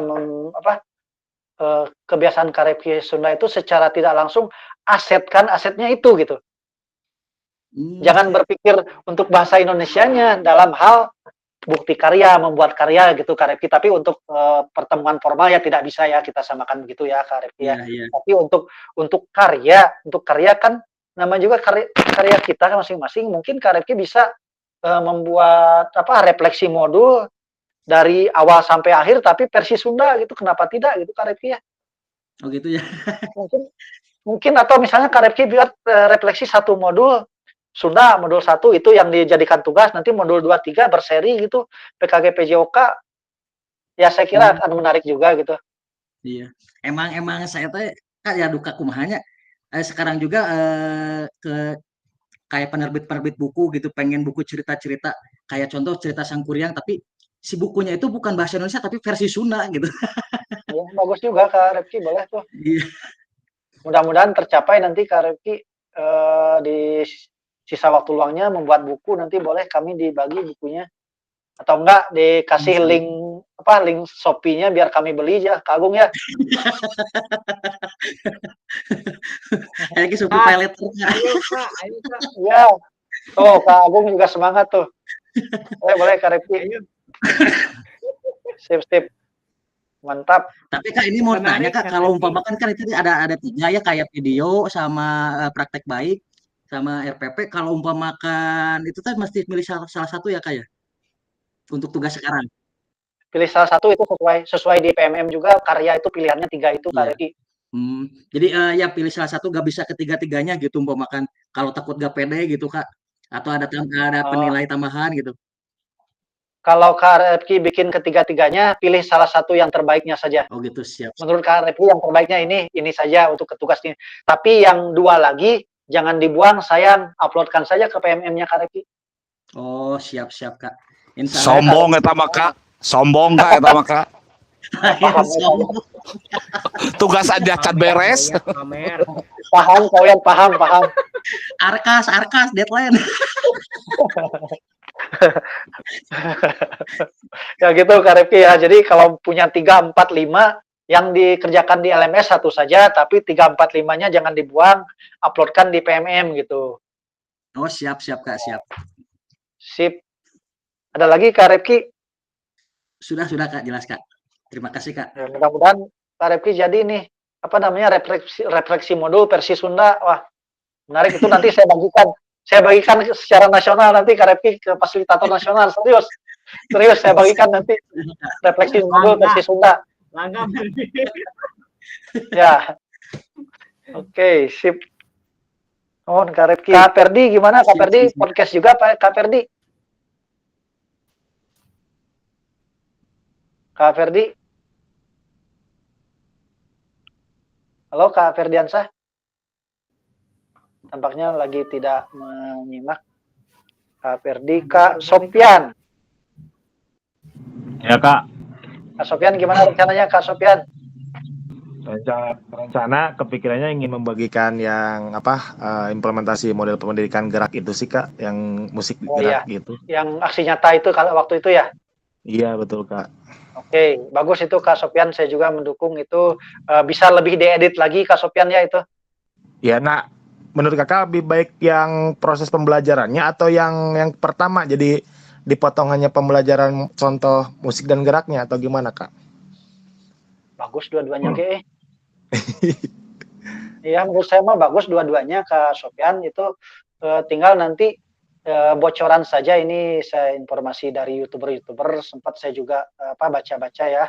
kebiasaan Kak Repki Sunda itu secara tidak langsung asetnya itu gitu. Jangan berpikir untuk bahasa Indonesianya dalam hal bukti karya, membuat karya gitu Kak Repki. Tapi untuk pertemuan formal ya tidak bisa ya kita samakan begitu ya Kak Repki ya. Tapi untuk karya kan namanya juga karya kita masing-masing. Mungkin Kak Repki bisa membuat refleksi modul dari awal sampai akhir tapi versi Sunda gitu. Kenapa tidak gitu Kak Repki ya? Oh gitu ya. Mungkin atau misalnya Kak Repki buat refleksi satu modul Sunda, modul 1 itu yang dijadikan tugas, nanti modul 2, 3 berseri gitu, PKG PJOK, ya saya kira akan menarik juga gitu. Iya, emang saya tuh ya duka kumahanya, sekarang juga kayak penerbit buku gitu, pengen buku cerita-cerita, kayak contoh cerita Sangkuriang, tapi si bukunya itu bukan bahasa Indonesia, tapi versi Sunda gitu. Ya, bagus juga Kak Repki, boleh tuh. Iya. Mudah-mudahan tercapai nanti Kak Repki di sisa waktu luangnya membuat buku, nanti boleh kami dibagi bukunya atau enggak dikasih link link Shopee-nya biar kami beli ya, Kak Agung ya. Kayak Shopee Pay Later, Kak. Ayo Kak, ayo Kak. Ya. Tuh, Kak Agung juga semangat tuh. Boleh Kak Rifki. Sip. Mantap. Tapi Kak ini mau tanya Kak, kalau umpamakan kan itu ada 3 ya, kayak video sama praktek baik sama RPP. Kalau umpamakan itu kan mesti milih salah satu ya Kak ya? Untuk tugas sekarang. Pilih salah satu itu sesuai di PMM juga, karya itu pilihannya 3 itu Kak Rifki. Jadi ya pilih salah satu, gak bisa ketiga-tiganya gitu umpamakan. Kalau takut gak pede gitu Kak, atau ada penilai tambahan gitu. Kalau Kak Rifki bikin ketiga-tiganya, pilih salah satu yang terbaiknya saja. Oh gitu, siap. Menurut Kak Rifki yang terbaiknya ini saja untuk tugas ini. Tapi yang 2 lagi jangan dibuang, sayang, uploadkan saja ke PMM-nya Kak Rifki. Oh, siap Kak. Sombong eta mah Kak. Sombong Kak eta mah Kak. Tugas aja can beres. Paham kalian, paham. Arkas deadline. Ya gitu Kak Rifki ya. Jadi kalau punya 3, 4, 5 yang dikerjakan di LMS satu saja, tapi 3, 4, 5-nya jangan dibuang, uploadkan di PMM gitu. Oh siap Kak, siap. Sip. Ada lagi Kak Rifki? Sudah Kak, jelas Kak. Terima kasih Kak. Ya, mudah-mudahan Kak Rifki jadi nih refleksi modul versi Sunda. Wah, menarik itu, nanti saya bagikan secara nasional nanti Kak Rifki ke fasilitator nasional. Serius saya bagikan nanti refleksi modul versi Sunda. Langgam. Ya. Oke, sip. Oh, Kak Rifki. Kak Perdi gimana? Kak Perdi podcast juga Pak Kak Perdi? Kak Ferdi? Halo Kak Ferdiansah? Tampaknya lagi tidak menyimak. Kak Ferdi, Kak Sopian. Ya Kak. Kak Sopian gimana rencananya Kak Sopian? Rencana kepikirannya ingin membagikan yang implementasi model pendidikan gerak itu sih Kak, yang musik gerak gitu. Yang aksi nyata itu kalau waktu itu ya? Iya betul Kak. Oke, bagus itu Kak Sopian, saya juga mendukung itu, bisa lebih diedit lagi Kak Sopian ya itu. Ya, nah menurut Kakak lebih baik yang proses pembelajarannya atau yang pertama, jadi dipotong hanya pembelajaran contoh musik dan geraknya, atau gimana Kak? Bagus dua-duanya Kak. Iya, menurut saya mah bagus dua-duanya Kak Sopian, itu tinggal nanti bocoran saja, ini saya informasi dari YouTuber sempat saya juga baca-baca ya.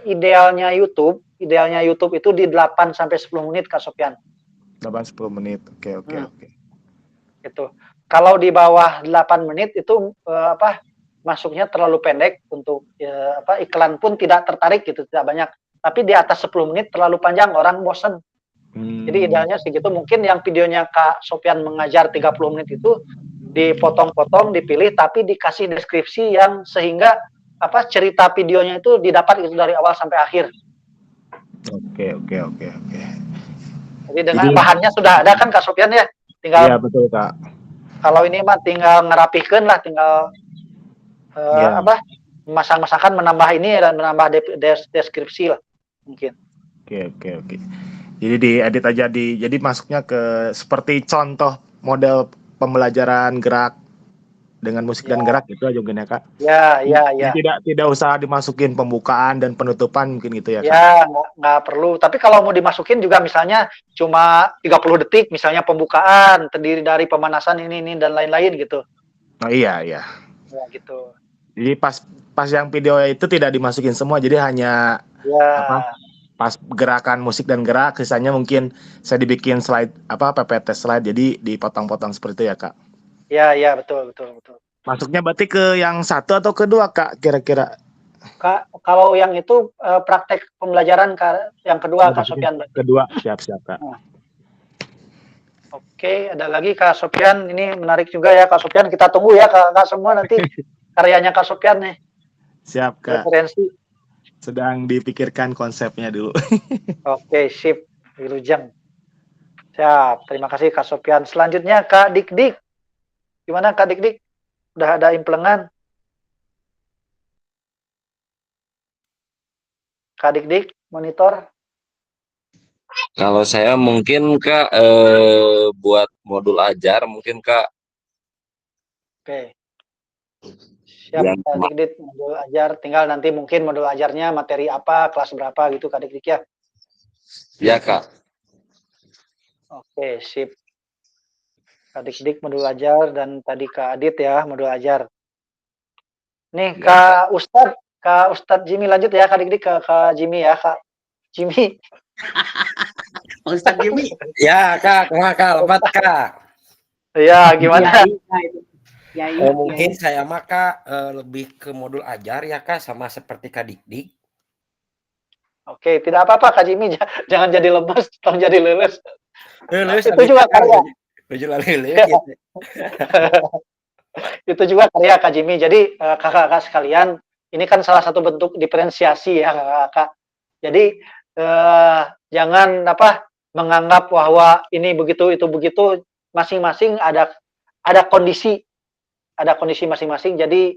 Idealnya YouTube itu di 8 sampai 10 menit Kak Sopian. 8-10 menit. Oke. Gitu. Kalau di bawah 8 menit itu masuknya terlalu pendek untuk iklan pun tidak tertarik gitu, tidak banyak. Tapi di atas 10 menit terlalu panjang, orang bosen. Jadi idealnya segitu. Mungkin yang videonya Kak Sopian mengajar 30 menit itu dipotong-potong, dipilih, tapi dikasih deskripsi yang sehingga cerita videonya itu didapat itu dari awal sampai akhir. Oke. Jadi dengan bahannya sudah ada kan Kak Sopian ya? Tinggal. Iya betul Kak. Kalau ini mah tinggal ngerapihkan lah, tinggal masak-masakan, menambah ini dan menambah deskripsi lah mungkin. Oke. Jadi diedit aja, jadi masuknya ke seperti contoh model pembelajaran gerak dengan musik dan gerak itu aja mungkin ya Kak. Ya. Tidak usah dimasukin pembukaan dan penutupan mungkin gitu ya Kak. Ya, nggak perlu. Tapi kalau mau dimasukin juga misalnya cuma 30 detik misalnya pembukaan, terdiri dari pemanasan ini dan lain-lain gitu. Oh iya. Ya gitu. Jadi pas yang video itu tidak dimasukin semua, jadi hanya pas gerakan musik dan gerak, sisanya mungkin saya dibikin slide PPT slide, jadi dipotong-potong seperti itu ya Kak. Ya, betul. Masuknya berarti ke yang 1 atau kedua Kak kira-kira? Kak, kalau yang itu praktek pembelajaran yang kedua Kak Sopian. Kedua, siap Kak. Oke, ada lagi Kak Sopian, ini menarik juga ya Kak Sopian, kita tunggu ya Kak semua nanti karyanya Kak Sopian nih. Siap Kak. Referensi. Sedang dipikirkan konsepnya dulu. Oke, sip. Wilujeng. Siap. Terima kasih Kak Sopian. Selanjutnya Kak Dik. Gimana Kak Dik? Udah ada implengan? Kak Dik monitor. Kalau saya mungkin Kak buat modul ajar mungkin Kak. Oke. Siap Yang Kak Dik modul ajar, tinggal nanti mungkin modul ajarnya materi apa, kelas berapa gitu Kak Dik ya. Ya Kak. Oke, sip. Kak Dik modul ajar dan tadi Kak Adit ya modul ajar. Nih Ya, Kak Ustadz Jimmy lanjut ya Kak Dik ke Kak Jimmy ya Kak Jimmy. Pak Ustadz Jimmy. Ya Kak, lebat Kak. Iya, gimana? Mungkin saya mah Kak lebih ke modul ajar ya Kak, sama seperti Kak Dik. Oke, tidak apa-apa Kak Jimmy, jangan jadi lemes, tolong jadi lulus. Itu juga karya. Gitu. Itu juga karya Kak Jimmy. Jadi kakak-kakak sekalian, ini kan salah satu bentuk diferensiasi ya kakak-kakak. Jadi jangan menganggap bahwa ini begitu itu begitu, masing-masing ada kondisi masing-masing. Jadi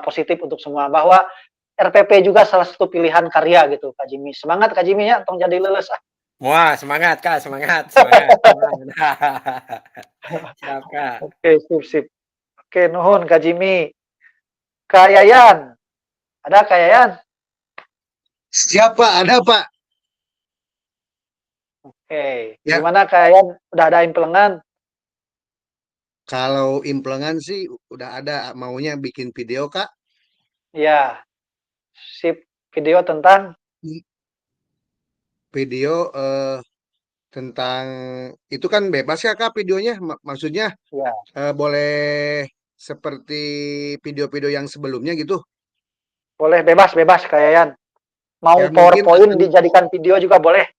positif untuk semua, bahwa RPP juga salah satu pilihan karya gitu Kak Jimmy. Semangat Kak Jimmy ya, tong jadi lulus. Wah, semangat Kak, semangat. Siap Kak. Oke, sip. Oke, nuhun Kak Jimmy. Kak Yayan. Ada Kak Yayan? Siapa? Ada Pak. Oke, gimana Kak Yayan? Udah ada implengan? Kalau implengan sih udah ada, maunya bikin video Kak. Ya, sip. Video tentang? Video tentang itu kan bebas ya Kak videonya, maksudnya ya. Boleh seperti video-video yang sebelumnya gitu. Boleh, bebas Kak Yayan. Mau Ya, PowerPoint dijadikan video juga boleh.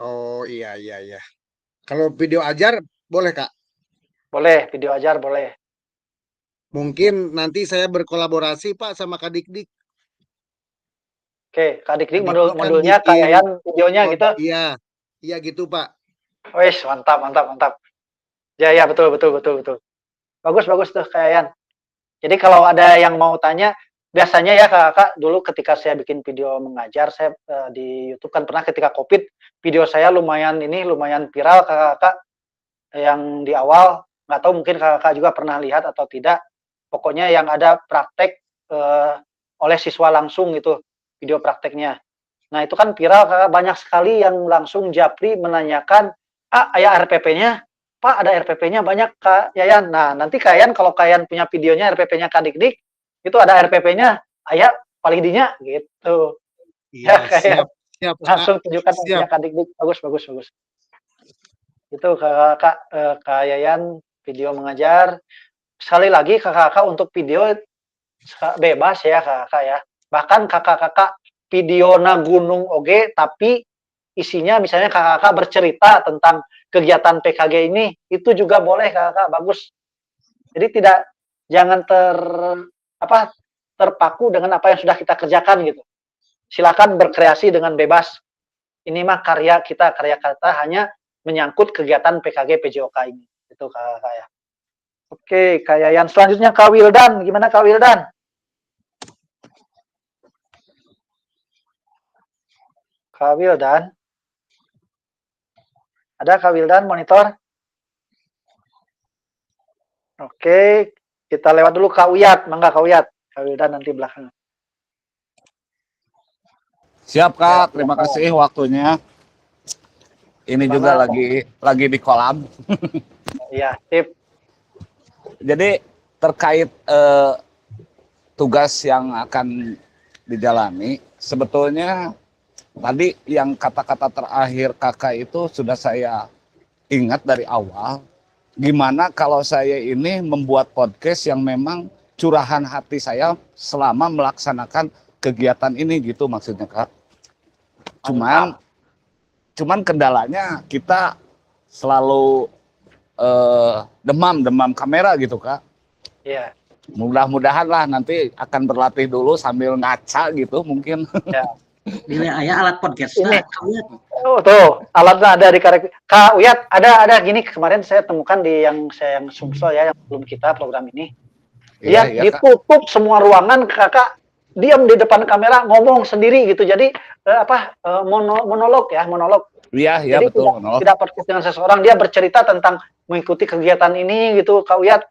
Oh iya. Kalau video ajar boleh Kak? Boleh, video ajar boleh. Mungkin nanti saya berkolaborasi Pak sama Kak Dik. Oke, Kak Dik modulnya Kak Yayan videonya gitu. Iya gitu Pak. Wes, mantap. Ya, betul. Bagus tuh Kak Yayan. Jadi kalau ada yang mau tanya, biasanya ya kakak dulu ketika saya bikin video mengajar, saya di YouTube kan pernah ketika COVID, video saya lumayan viral kakak yang di awal, nggak tahu mungkin kakak juga pernah lihat atau tidak. Pokoknya yang ada praktek oleh siswa langsung itu video prakteknya. Nah itu kan viral kakak, banyak sekali yang langsung japri menanyakan, ayah RPP-nya, Pak ada RPP-nya banyak Kak Yayan. Nah nanti Kak Yayan kalau Kak Yayan punya videonya RPP-nya Kak Dik, itu ada RPP-nya, ayah paling dinya gitu. Iya, siap. Langsung tunjukkan punya Kak Dik, bagus. Itu Kak Yayan video mengajar. Sekali lagi kakak untuk video bebas ya kakak ya. Bahkan kakak video na gunung oge, tapi isinya misalnya kakak bercerita tentang kegiatan PKG ini, itu juga boleh kakak, bagus. Jadi jangan terpaku dengan apa yang sudah kita kerjakan gitu. Silakan berkreasi dengan bebas. Ini mah karya kita hanya menyangkut kegiatan PKG PJOK ini. Itu kakak ya. Oke, Kak Yayan. Selanjutnya Kak Wildan. Gimana Kak Wildan? Kak Wildan? Ada Kak Wildan monitor? Oke, kita lewat dulu Kak Uyat. Mangga Kak Uyat. Kak Wildan nanti belakang. Siap Kak, terima kasih waktunya. Ini juga lagi di kolam. Iya, sip. Jadi terkait tugas yang akan dijalani, sebetulnya tadi yang kata-kata terakhir kakak itu sudah saya ingat dari awal. Gimana kalau saya ini membuat podcast yang memang curahan hati saya selama melaksanakan kegiatan ini gitu maksudnya Kak. Cuman kendalanya kita selalu demam kamera gitu Kak. Iya. Mudah-mudahan lah nanti akan berlatih dulu sambil ngaca gitu mungkin. Ya. Bila ayah alat podcast. Ini. Oh tuh, alatnya ada di karek. Kak Uyat, ada gini kemarin saya temukan di yang Sumsel ya, yang belum kita program ini. Dia ditutup semua ruangan kakak. diam di depan kamera ngomong sendiri gitu. Jadi monolog ya, monolog. Iya, iya Jadi betul. tidak podcast dengan seseorang, dia bercerita tentang mengikuti kegiatan ini gitu, Kak Uyat.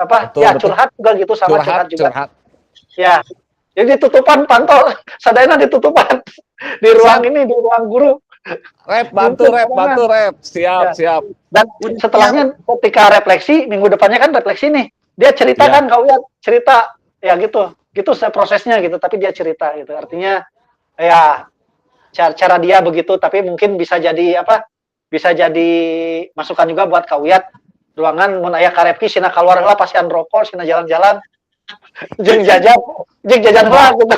Betul, Ya betul. curhat juga gitu, sama curhat juga. Curhat. Ya, jadi tutupan pantau, sadayana ditutupan di ruang ini, di ruang guru. Bantu rep. Siap, siap. Dan setelahnya ketika refleksi, minggu depannya kan refleksi nih, dia cerita kan, Kak Uyat, cerita, ya gitu prosesnya gitu, tapi dia cerita gitu, artinya ya cara dia begitu, tapi mungkin bisa jadi bisa jadi masukan juga buat Kak Uyat. Ruangan mun aya karepki sina keluar heula pasian rokok, sina jalan-jalan. jeung jajan heula gitu.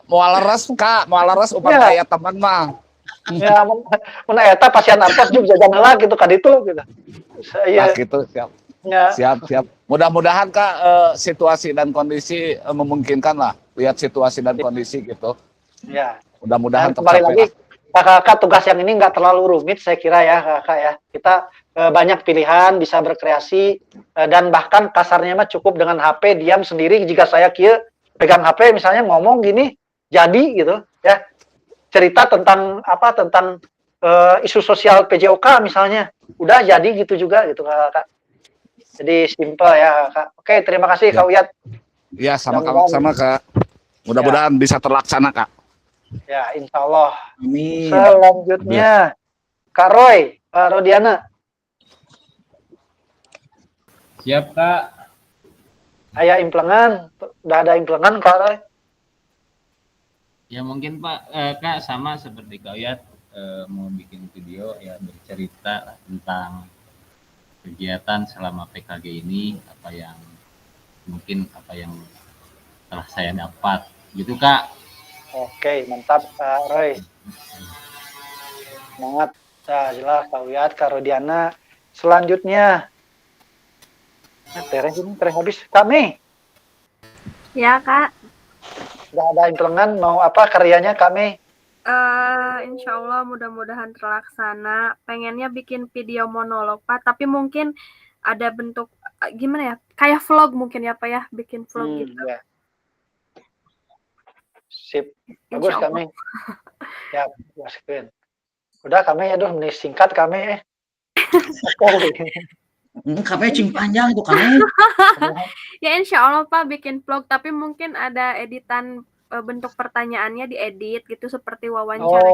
Moal leres Kak, moal leres upama aya teman mah. Ya mun eta pasian artos jeung jajan heula gitu ka ditu gitu. Nah, gitu siap. Ya. Siap. Mudah-mudahan Kak situasi dan kondisi memungkinkan lah. Lihat situasi dan kondisi gitu. Ya. Mudah-mudahan kembali lagi kakak tugas yang ini nggak terlalu rumit saya kira ya kakak ya. Kita banyak pilihan, bisa berkreasi dan bahkan kasarnya mah cukup dengan HP diam sendiri. Jika saya pegang HP misalnya ngomong gini jadi gitu ya, cerita tentang tentang isu sosial PJOK misalnya udah jadi gitu juga gitu kakak. Jadi simple ya kakak. Oke, terima kasih Kak Uyat. Iya, sama Kak. Mudah-mudahan bisa terlaksana Kak. Ya, insya Allah. Amin. Selanjutnya, Kak Roy, Pak Rodiana. Siap, Kak. Aya implengan, udah ada implengan, Kak Roy? Ya mungkin Pak, Kak sama seperti Kak Uyat, mau bikin video ya bercerita tentang kegiatan selama PKG ini, apa yang telah saya dapat, gitu Kak. Oke, mantap Kak Roy. Semangat. Nah, jelas Kak Uyat, Kak Rodiana. Selanjutnya, tereh habis. Kami. Ya Kak. Udah ada implengan, mau apa karyanya kami? Insya Allah mudah-mudahan terlaksana. Pengennya bikin video monolog Pak, tapi mungkin ada bentuk gimana ya? Kayak vlog mungkin ya Pak ya, bikin vlog gitu. Ya. Sip, bagus kami. Ya, masukin. Udah kami mending singkat kami Kami cing panjang itu kami. Ya insya Allah Pak bikin vlog, tapi mungkin ada editan bentuk pertanyaannya diedit gitu seperti wawancara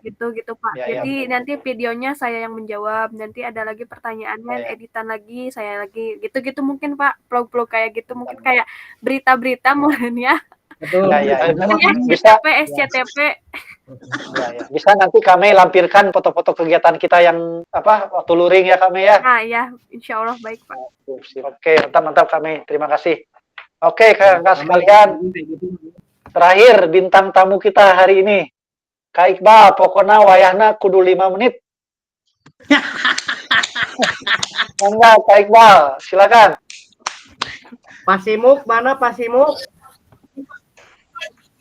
gitu Pak. Jadi nanti videonya saya yang menjawab, nanti ada lagi pertanyaannya editan lagi saya lagi gitu mungkin Pak, vlog-vlog kayak gitu mungkin kayak berita-berita mungkin ya. Betul. Bisa SCTP. Ya. Bisa nanti kami lampirkan foto-foto kegiatan kita yang waktu luring ya kami ya. Nah ya, insya Allah baik Pak. Oke, mantap kami. Terima kasih. Oke, kakak sekalian. Terakhir bintang tamu kita hari ini, Kak Iqbal. Pokoknya wayahna kudu 5 menit. Enggak, Kak Iqbal, silakan. Pasimuk mana Pasimuk?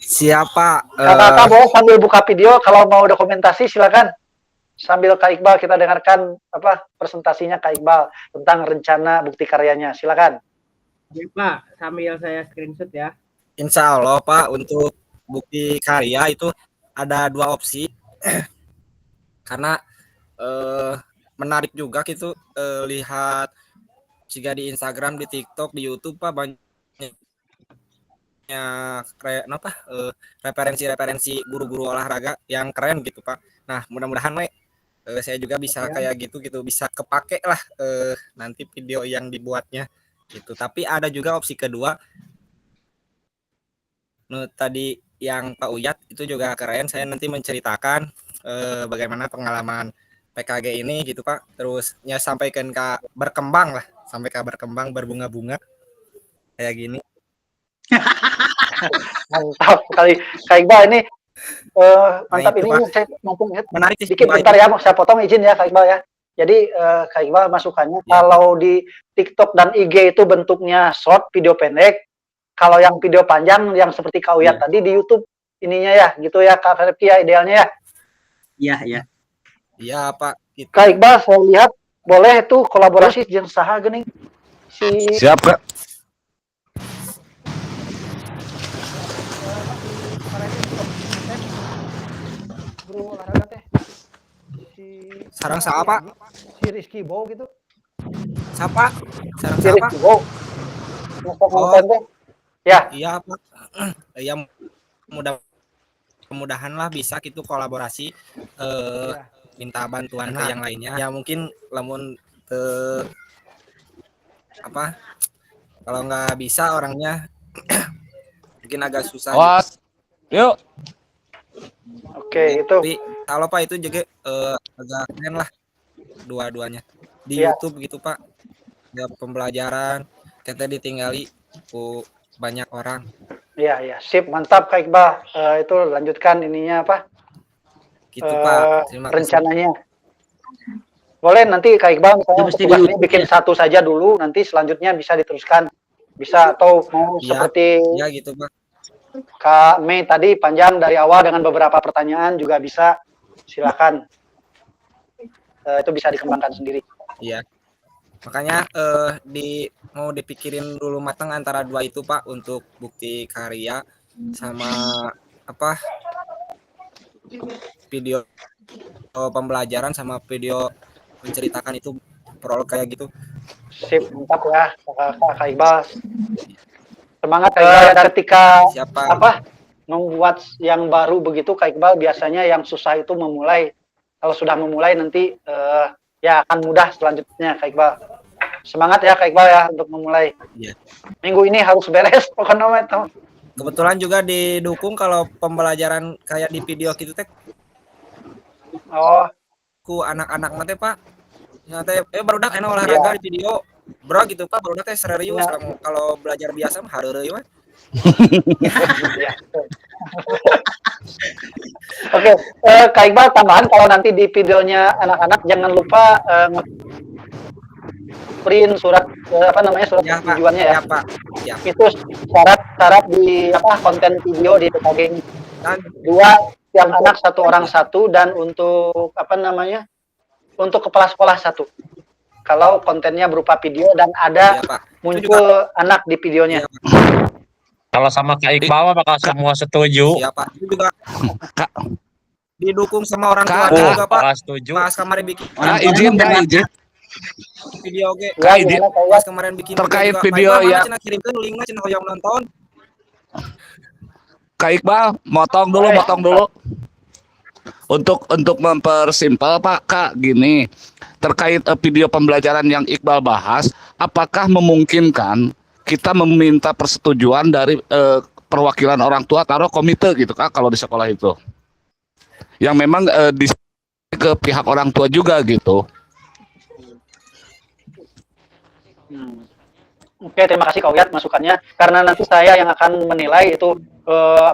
Siapa? Kakak boleh sambil buka video, kalau mau dokumentasi silakan. Sambil Kak Iqbal kita dengarkan presentasinya Kak Iqbal tentang rencana bukti karyanya. Silakan. Ya, Pak, sambil saya screenshot ya. Insya Allah Pak, untuk bukti karya itu ada 2 opsi. Karena menarik juga gitu lihat jika di Instagram, di TikTok, di YouTube Pak banyak referensi guru-guru olahraga yang keren gitu Pak. Nah mudah-mudahan saya juga bisa kayak gitu bisa kepake lah nanti video yang dibuatnya gitu. Tapi ada juga opsi kedua, tadi yang Pak Uyat itu juga keren. Saya nanti menceritakan bagaimana pengalaman PKG ini gitu Pak. Terusnya sampaikan berkembang berbunga-bunga kayak gini. Mantap sekali Kak Iqbal ini mantap ini saya menarik sedikit bentar ya, saya potong izin ya Kak Iqbal ya. Jadi Kak Iqbal masukannya kalau di TikTok dan IG itu bentuknya short, video pendek. Kalau yang video panjang yang seperti Kak Uyat tadi di YouTube ininya ya gitu ya Kak Ferki ya idealnya ya. Iya Pak. Gitu. Kak Iqbal saya lihat boleh tuh kolaborasi jeung saha geuning. Siap Kak. Sarang siapa? Si Rizky Bow gitu. Siapa? Sarang Si siapa? Rizky Bow. Oh, Ya. iya Pak. Ya mudah-mudahan lah bisa gitu kolaborasi minta bantuan ke yang lainnya. Ya mungkin lamun apa kalau nggak bisa orangnya mungkin agak susah. Awas. Yuk. Oke, itu. Tapi kalau Pak itu juga agak keren lah dua-duanya di Ya. YouTube gitu Pak. Ya pembelajaran kita ditinggali banyak orang. Iya, iya, sip, mantap Kak Iqbal. Itu lanjutkan ininya apa? Gitu Pak. Terima kasih. Rencananya. Boleh nanti Kak Iqbal misalnya tugas ini bikin satu saja dulu, nanti selanjutnya bisa diteruskan. Bisa atau mau seperti ya gitu Pak. Kak Mei tadi panjang dari awal dengan beberapa pertanyaan juga bisa. Silakan. Itu bisa dikembangkan sendiri. Iya. Makanya mau dipikirin dulu matang antara dua itu Pak untuk bukti karya sama apa video pembelajaran sama video menceritakan itu prolog kayak gitu. Sip, mantap ya Kak Iqbal. Semangat Kak Iqbal ya ketika membuat yang baru begitu Kak Iqbal, biasanya yang susah itu memulai. Kalau sudah memulai nanti ya akan mudah selanjutnya Kak Iqbal. Semangat ya Kak Iqbal ya untuk memulai. Iya. Minggu ini harus beres pokoknya. Kebetulan juga didukung kalau pembelajaran kayak di video gitu teh. Oh. Ku anak-anak mah teh Pak. Ya teh barudak enak olahraga di video. Bro gitu Pak, barudak teh serius kalau belajar biasa mah hareureuy we. Oke, Kak Iqbal tambahan kalau nanti di videonya anak-anak jangan lupa print surat surat tujuannya ya. Pak. Ya. Itu syarat di konten video di TKG ini. 2 tiap anak 1 orang 1 dan untuk untuk kepala sekolah 1. Kalau kontennya berupa video dan ada muncul anak di videonya. Kalau sama Kak Iqbal bakal semua setuju. Iya Pak. Itu juga didukung sama orang tua juga Pak. Setuju. Pas kemarin bikin. Izin. Video oke. Pas kemarin bikin terkait video ya. Kirimkan linknya cenah hoyong nonton. Kak Iqbal, motong dulu. Untuk mempersimpel Pak Kak, gini. Terkait video pembelajaran yang Iqbal bahas, apakah memungkinkan kita meminta persetujuan dari perwakilan orang tua taruh komite gitu Kak kalau di sekolah itu. Yang memang ke pihak orang tua juga gitu. Oke, terima kasih Kak Uyat masukannya. Karena nanti saya yang akan menilai itu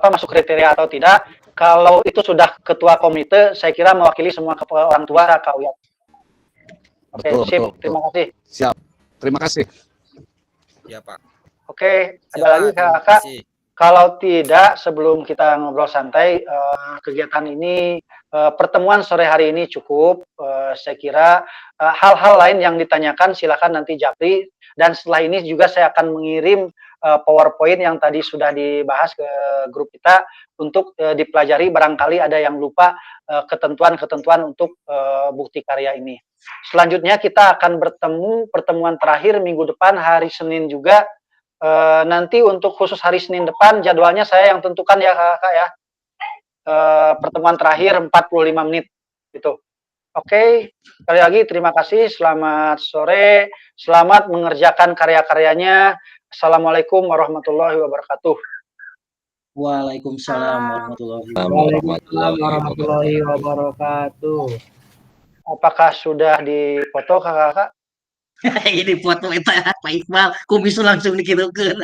masuk kriteria atau tidak. Kalau itu sudah ketua komite, saya kira mewakili semua orang tua Kak Uyat. Oke, betul. Terima kasih. Siap. Terima kasih. Ya Pak. Oke, ada lagi Kak? Kalau tidak, sebelum kita ngobrol santai, kegiatan ini, pertemuan sore hari ini cukup. Saya kira hal-hal lain yang ditanyakan silakan nanti Japri. Dan setelah ini juga saya akan mengirim PowerPoint yang tadi sudah dibahas ke grup kita untuk dipelajari. Barangkali ada yang lupa ketentuan-ketentuan untuk bukti karya ini. Selanjutnya kita akan bertemu pertemuan terakhir minggu depan hari Senin juga. Nanti untuk khusus hari Senin depan jadwalnya saya yang tentukan ya Kak ya. Pertemuan terakhir 45 menit gitu. Oke, sekali lagi terima kasih. Selamat sore. Selamat mengerjakan karya-karyanya. Assalamualaikum warahmatullahi wabarakatuh. Waalaikumsalam warahmatullahi wabarakatuh. Apakah sudah dipoto kakak? Ini foto itu Pak Iqbal, kumis langsung dikirimkan.